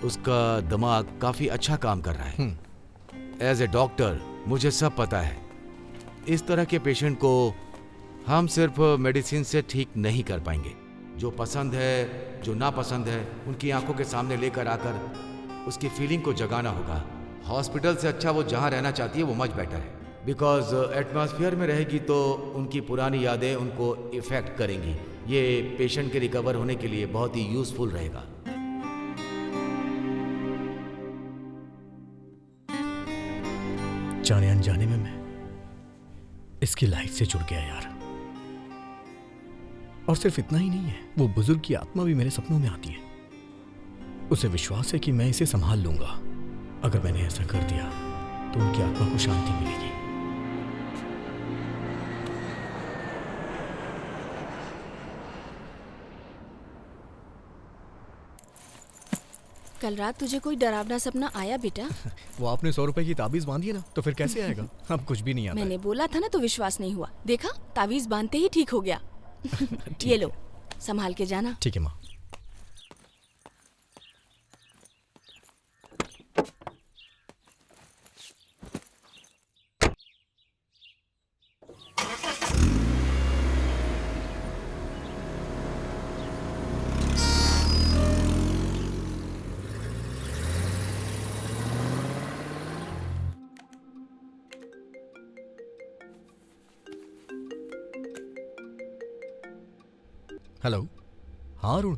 उसका दिमाग काफी अच्छा काम कर रहा है। एज ए डॉक्टर मुझे सब पता है। इस तरह के पेशेंट को हम सिर्फ मेडिसिन से ठीक नहीं कर पाएंगे। जो पसंद है, जो नापसंद है, उनकी आंखों के सामने लेकर आकर उसकी फीलिंग को जगाना होगा। हॉस्पिटल से अच्छा वो जहाँ रहना चाहती है वो मच बेटर है, बिकॉज एटमॉस्फेयर में रहेगी तो उनकी पुरानी यादें उनको इफेक्ट करेंगी। ये पेशेंट के रिकवर होने के लिए बहुत ही यूजफुल रहेगा। जाने अनजाने में मैं इसकी लाइफ से जुड़ गया यार। और सिर्फ इतना ही नहीं है, वो बुजुर्ग की आत्मा भी मेरे सपनों में आती है। उसे विश्वास है कि मैं इसे संभाल लूंगा। अगर मैंने ऐसा कर दिया तो उनकी आत्मा को शांति मिलेगी। कल रात तुझे कोई डरावना सपना आया बेटा? वो आपने 100 रुपए की ताबीज बांधी है ना, तो फिर कैसे आएगा? अब कुछ भी नहीं आता। मैंने बोला था ना तो विश्वास नहीं हुआ। देखा, ताबीज बांधते ही ठीक हो गया। ये लो, संभाल के जाना। ठीक है माँ। हेलो, हाँ अरुण।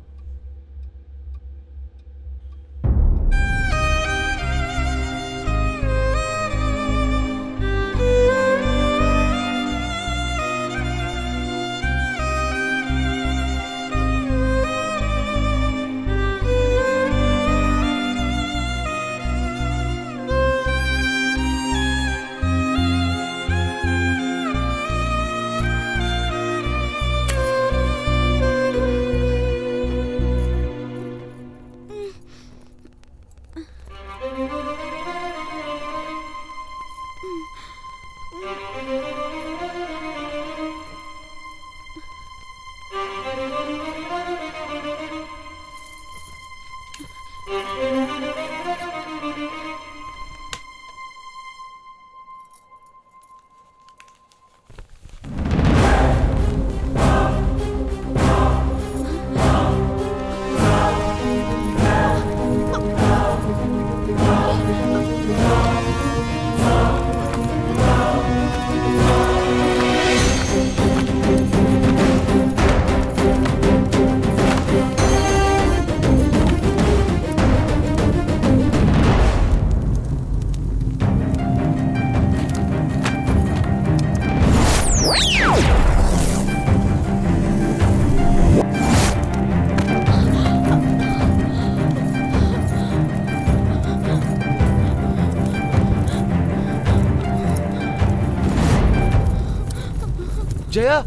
जया,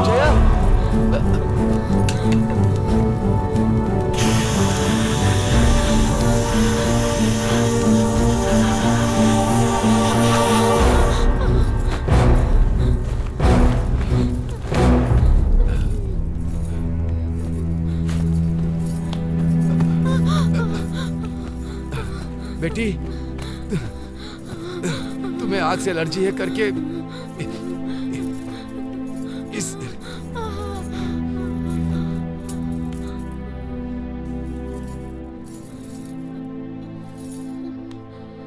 जया, बेटी, तुम्हें आग से एलर्जी है करके इस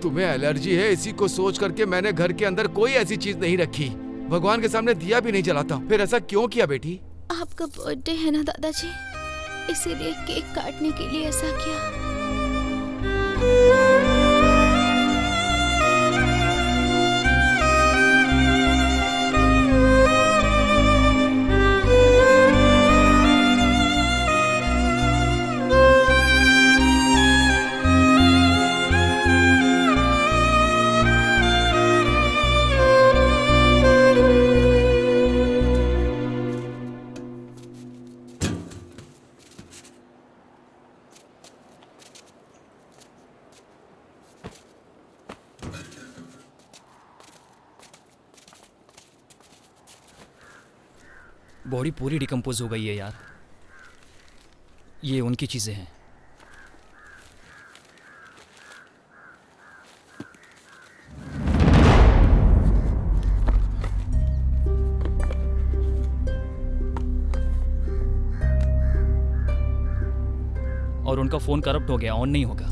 तुम्हें एलर्जी है इसी को सोच करके मैंने घर के अंदर कोई ऐसी चीज नहीं रखी, भगवान के सामने दिया भी नहीं जलाता। फिर ऐसा क्यों किया बेटी? आपका बर्थडे है ना दादाजी, इसीलिए केक काटने के लिए ऐसा किया। बॉडी पूरी डिकम्पोज हो गई है यार। ये उनकी चीज़ें हैं। और उनका फ़ोन करप्ट हो गया, ऑन नहीं होगा।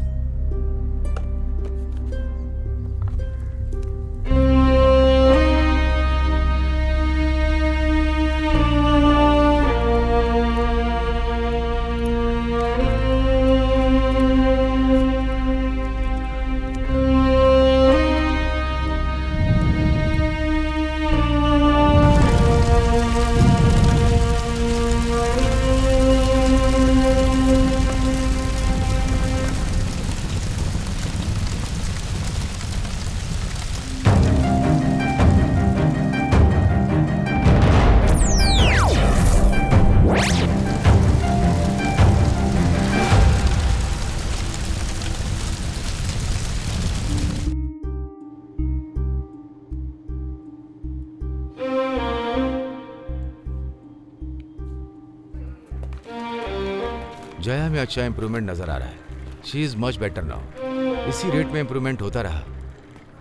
जया में अच्छा इम्प्रूवमेंट नजर आ रहा है। She is much better now. इसी रेट में इम्प्रूवमेंट होता रहा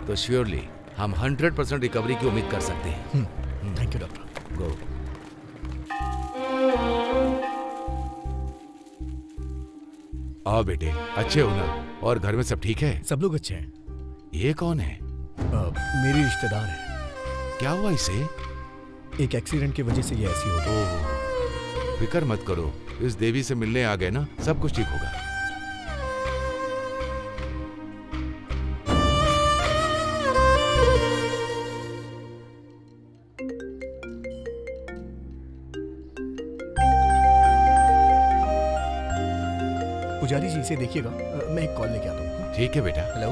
तो श्योरली हम 100% रिकवरी की उम्मीद कर सकते हैं। Thank you doctor. गो। आओ बेटे, अच्छे हो ना? और घर में सब ठीक है? सब लोग अच्छे हैं। ये कौन है? मेरी रिश्तेदार है। क्या हुआ इसे? एक एक्सीडेंट की वजह से ये ऐसी हो गई। ओह, फिक्र मत करो, इस देवी से मिलने आ गए ना, सब कुछ ठीक होगा। पुजारी जी, इसे देखिएगा, मैं एक कॉल लेके आता हूँ। ठीक है बेटा। हेलो।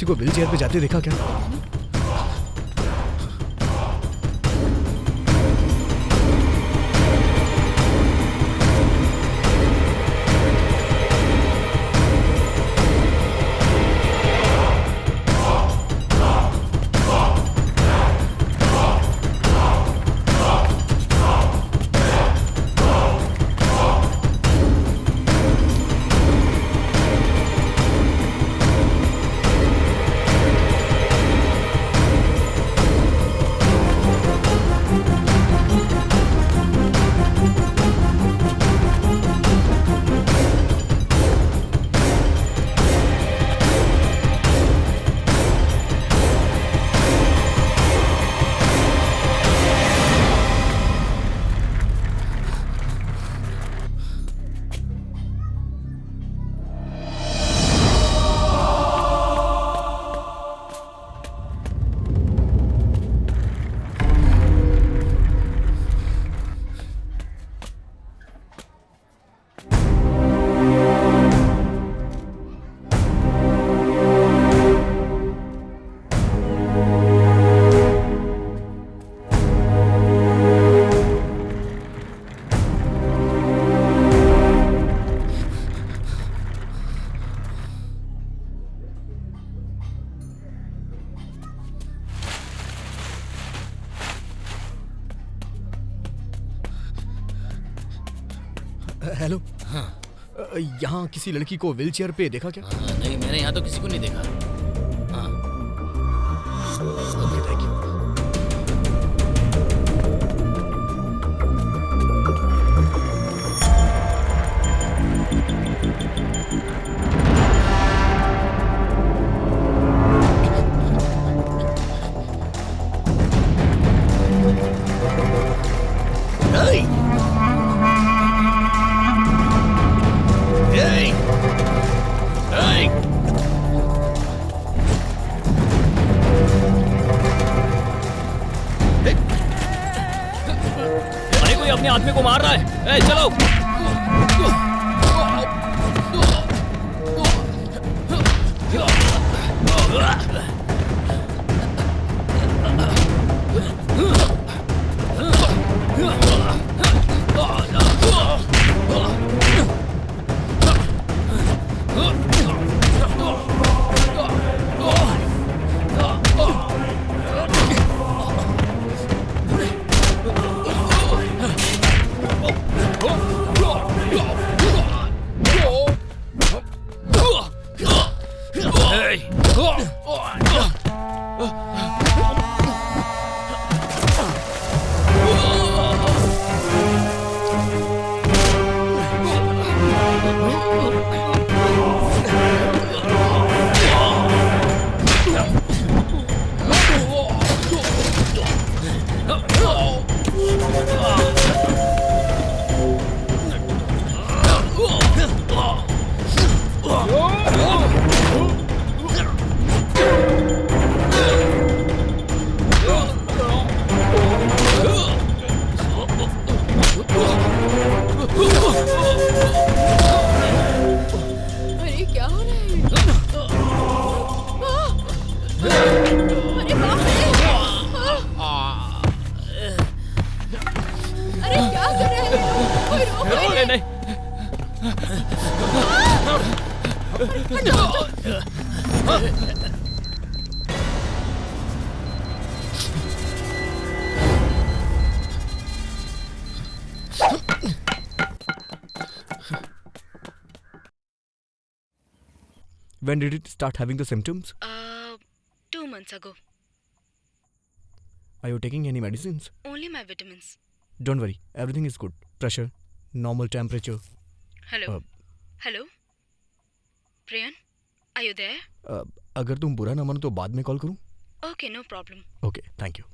को व्हील चेयर पे जाते देखा क्या? हेलो। हाँ। यहाँ किसी लड़की को व्हील चेयर पे देखा क्या? नहीं, मैंने यहाँ तो किसी को नहीं देखा। हाँ। Okay, thank you. अपने आदमी को मार रहा है। ए, चलो। When did it start having the symptoms? 2 months ago. Are you taking any medicines? Only my vitamins. Don't worry, everything is good. Pressure, normal temperature. Hello. Hello. Priyan, are you there? अगर तुम बुरा ना मानो तो बाद में call करूं? Okay, no problem. Okay, thank you.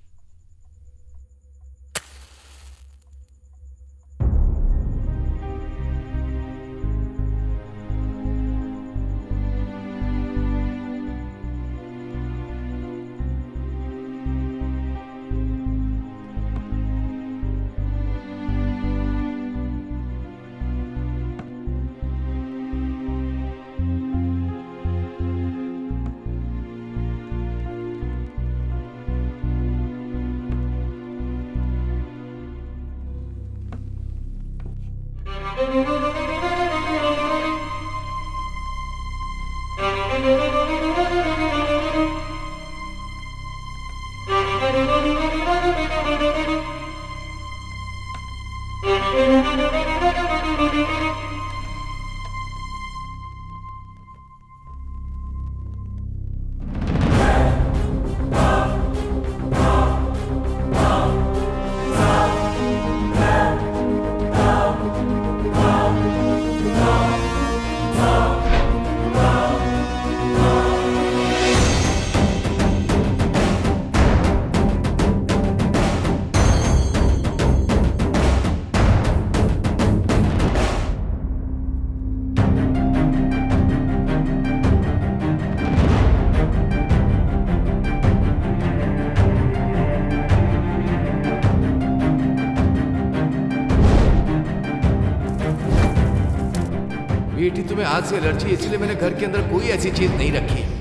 बेटी तुम्हें आग से एलर्जी है, इसलिए मैंने घर के अंदर कोई ऐसी चीज नहीं रखी है।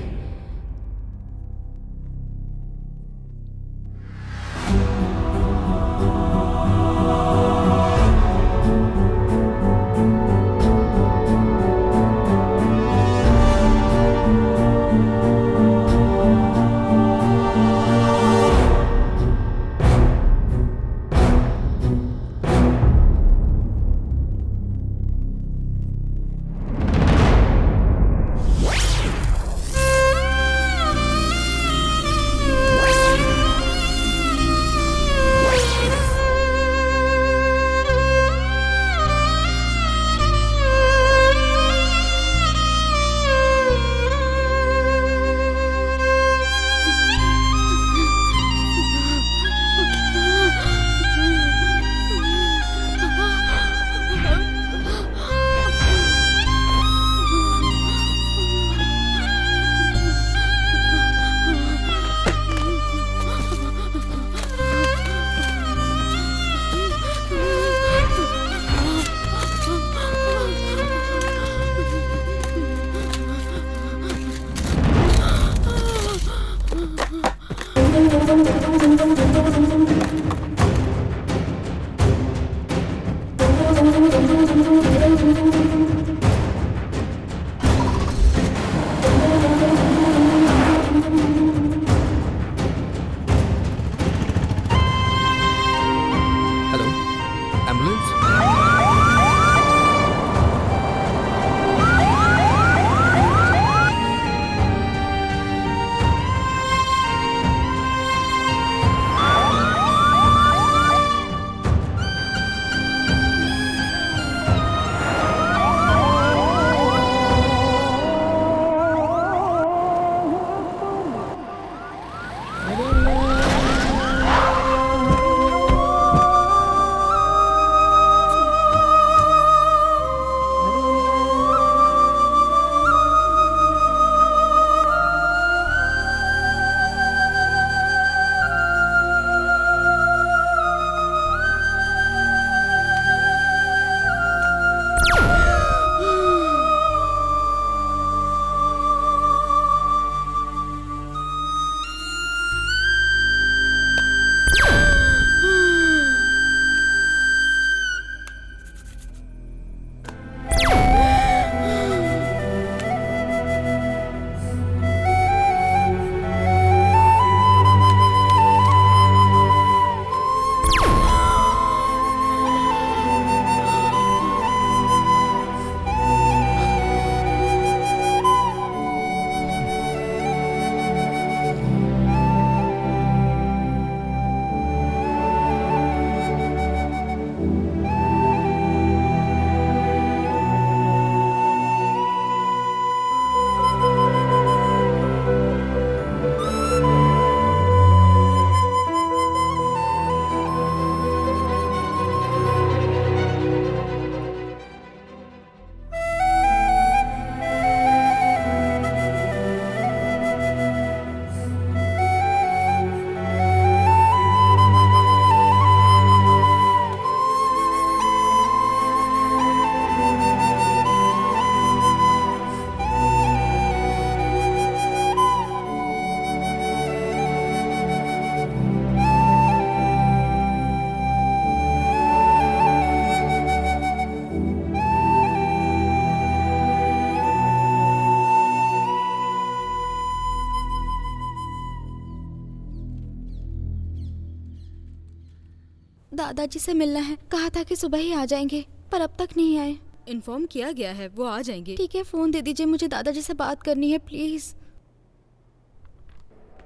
दादाजी से मिलना है। कहा था कि सुबह ही आ जाएंगे, पर अब तक नहीं आए। इन्फॉर्म किया गया है, वो आ जाएंगे। ठीक है, फोन दे दीजिए, मुझे दादाजी से बात करनी है प्लीज।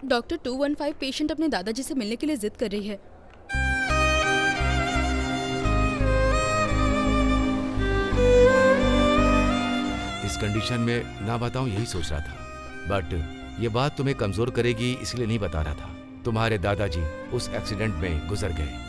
डॉक्टर 215 पेशेंट अपने दादाजी से मिलने के लिए जिद कर रही है। इस कंडीशन में ना बताऊं यही सोच रहा था, बट ये बात तुम्हें कमजोर करेगी इसलिए नहीं बता रहा था। तुम्हारे दादाजी उस एक्सीडेंट में गुजर गए।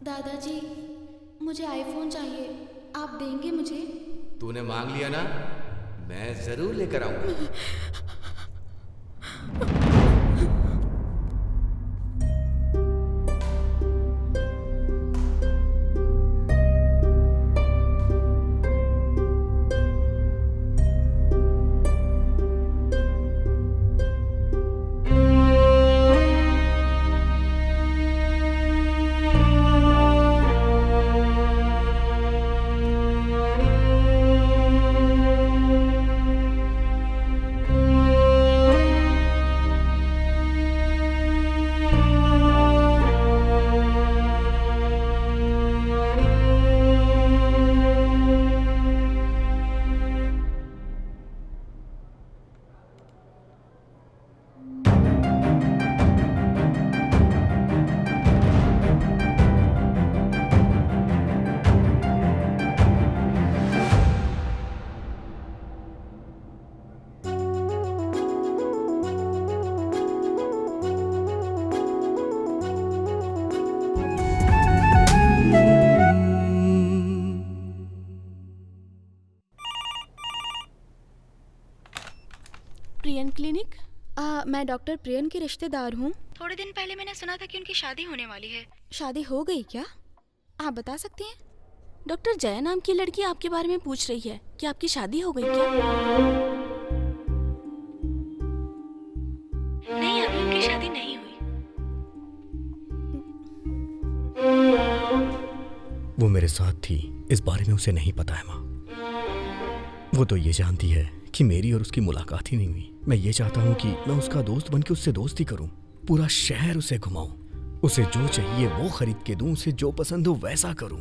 दादाजी, मुझे आईफोन चाहिए, आप देंगे मुझे? तूने मांग लिया ना, मैं जरूर लेकर आऊंगा। Prion clinic? मैं डॉक्टर प्रियन की रिश्तेदार हूँ। थोड़े दिन पहले मैंने सुना था कि उनकी शादी होने वाली है। शादी हो गई क्या? आप बता सकती हैं? डॉक्टर जया नाम की लड़की आपके बारे में पूछ रही है कि आपकी शादी हो गई क्या? नहीं, अभी उनकी शादी नहीं हुई। वो मेरे साथ थी, इस बारे में उसे नहीं पता है माँ। वो तो ये जानती है कि मेरी और उसकी मुलाकात ही नहीं हुई। मैं ये चाहता हूँ कि मैं उसका दोस्त बनके उससे दोस्ती करूँ, पूरा शहर उसे घुमाऊं, उसे जो चाहिए वो खरीद के दूं, उसे जो पसंद हो वैसा करूं।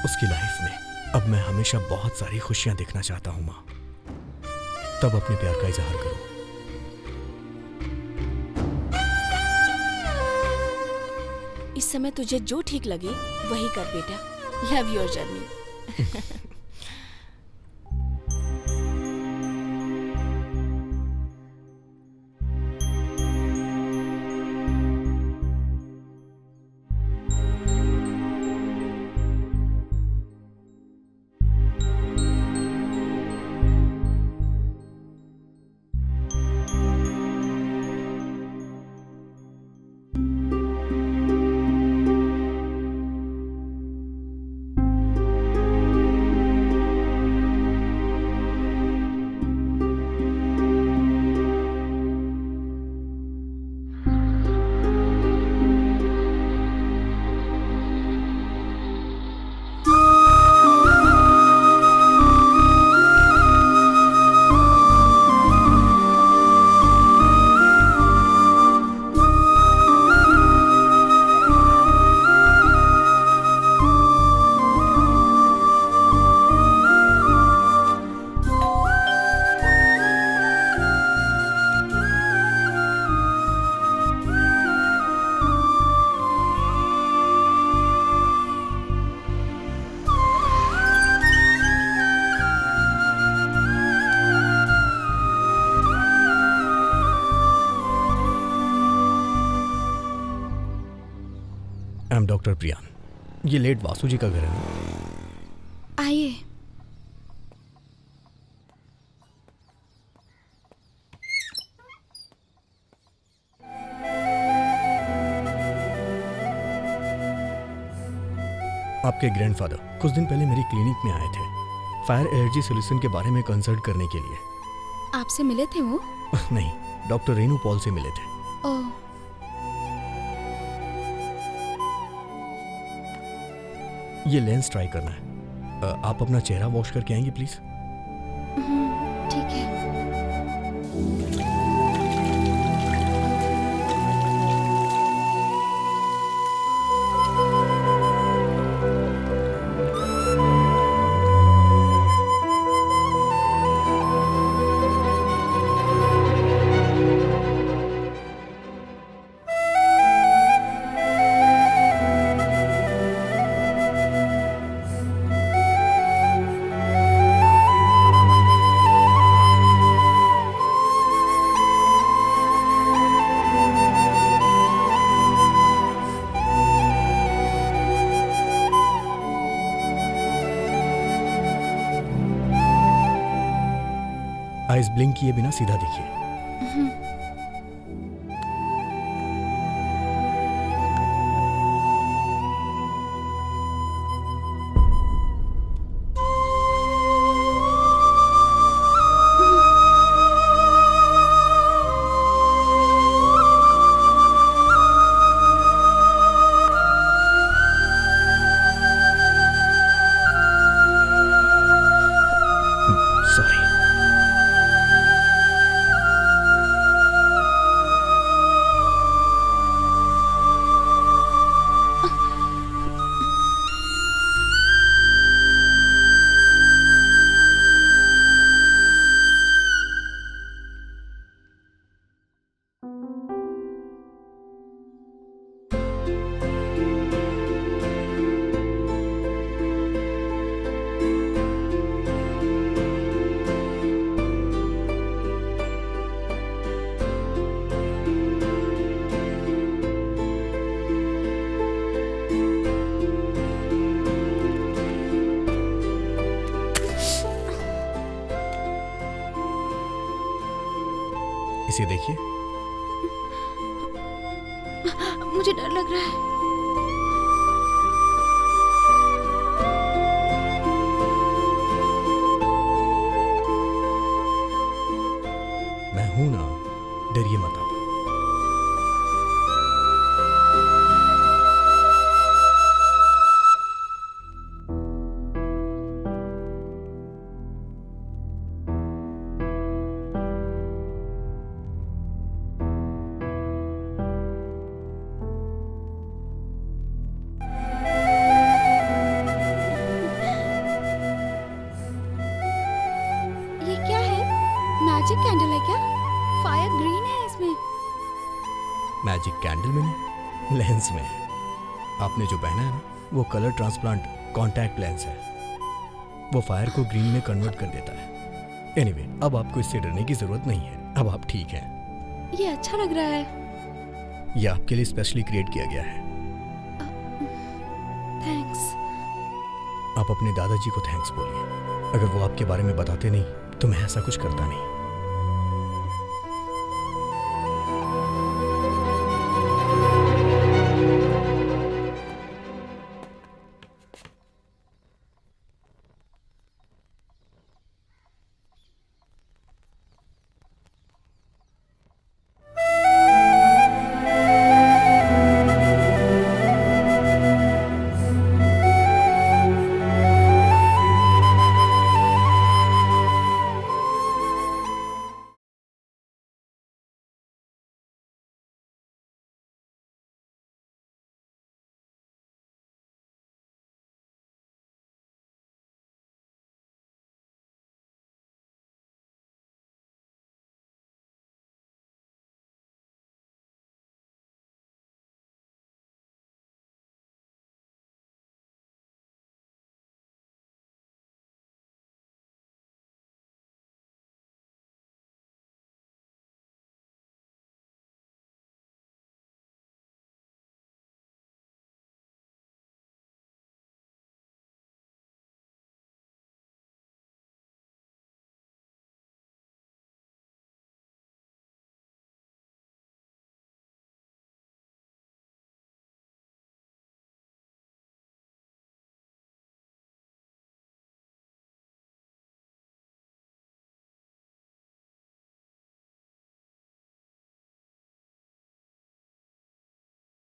उसकी लाइफ में अब मैं हमेशा बहुत सारी खुशियां देखना चाहता हूँ माँ। तब अपने प्यार का इजहार करो। इस समय तुझे जो ठीक लगे वही कर बेटा। Love your journey. I am doctor Priyan. ये लेट वासु जी का घर है ना? आइए। आपके ग्रैंडफादर कुछ दिन पहले मेरी क्लिनिक में आए थे फायर एलर्जी सॉल्यूशन के बारे में कंसल्ट करने के लिए। आपसे मिले थे वो? नहीं, डॉक्टर रेनू पॉल से मिले थे। ओह, ये लेंस ट्राई करना है। आप अपना चेहरा वॉश करके आएंगे प्लीज? ठीक है। आइज ब्लिंक किए बिना सीधा देखिए। सॉरी। इसे देखिए। मुझे डर लग रहा है। मैं हूं ना, डरिए मत आप। ये क्या है? मैजिक कैंडल है क्या? फायर ग्रीन है इसमें। मैजिक कैंडल में नहीं, लेंस में है। आपने जो पहना है ना, वो कलर ट्रांसप्लांट कॉन्टैक्ट लेंस है। वो फायर को ग्रीन में कन्वर्ट कर देता है। एनीवे, अब आपको इससे डरने की जरूरत नहीं है। अब आप ठीक हैं। ये अच्छा लग रहा है। ये आपके लिए स्पेशली क्रिएट किया गया है। थैंक्स। आप अपने दादाजी को थैंक्स बोलिए। अगर वो आपके बारे में बताते नहीं तो मैं ऐसा कुछ करता नहीं।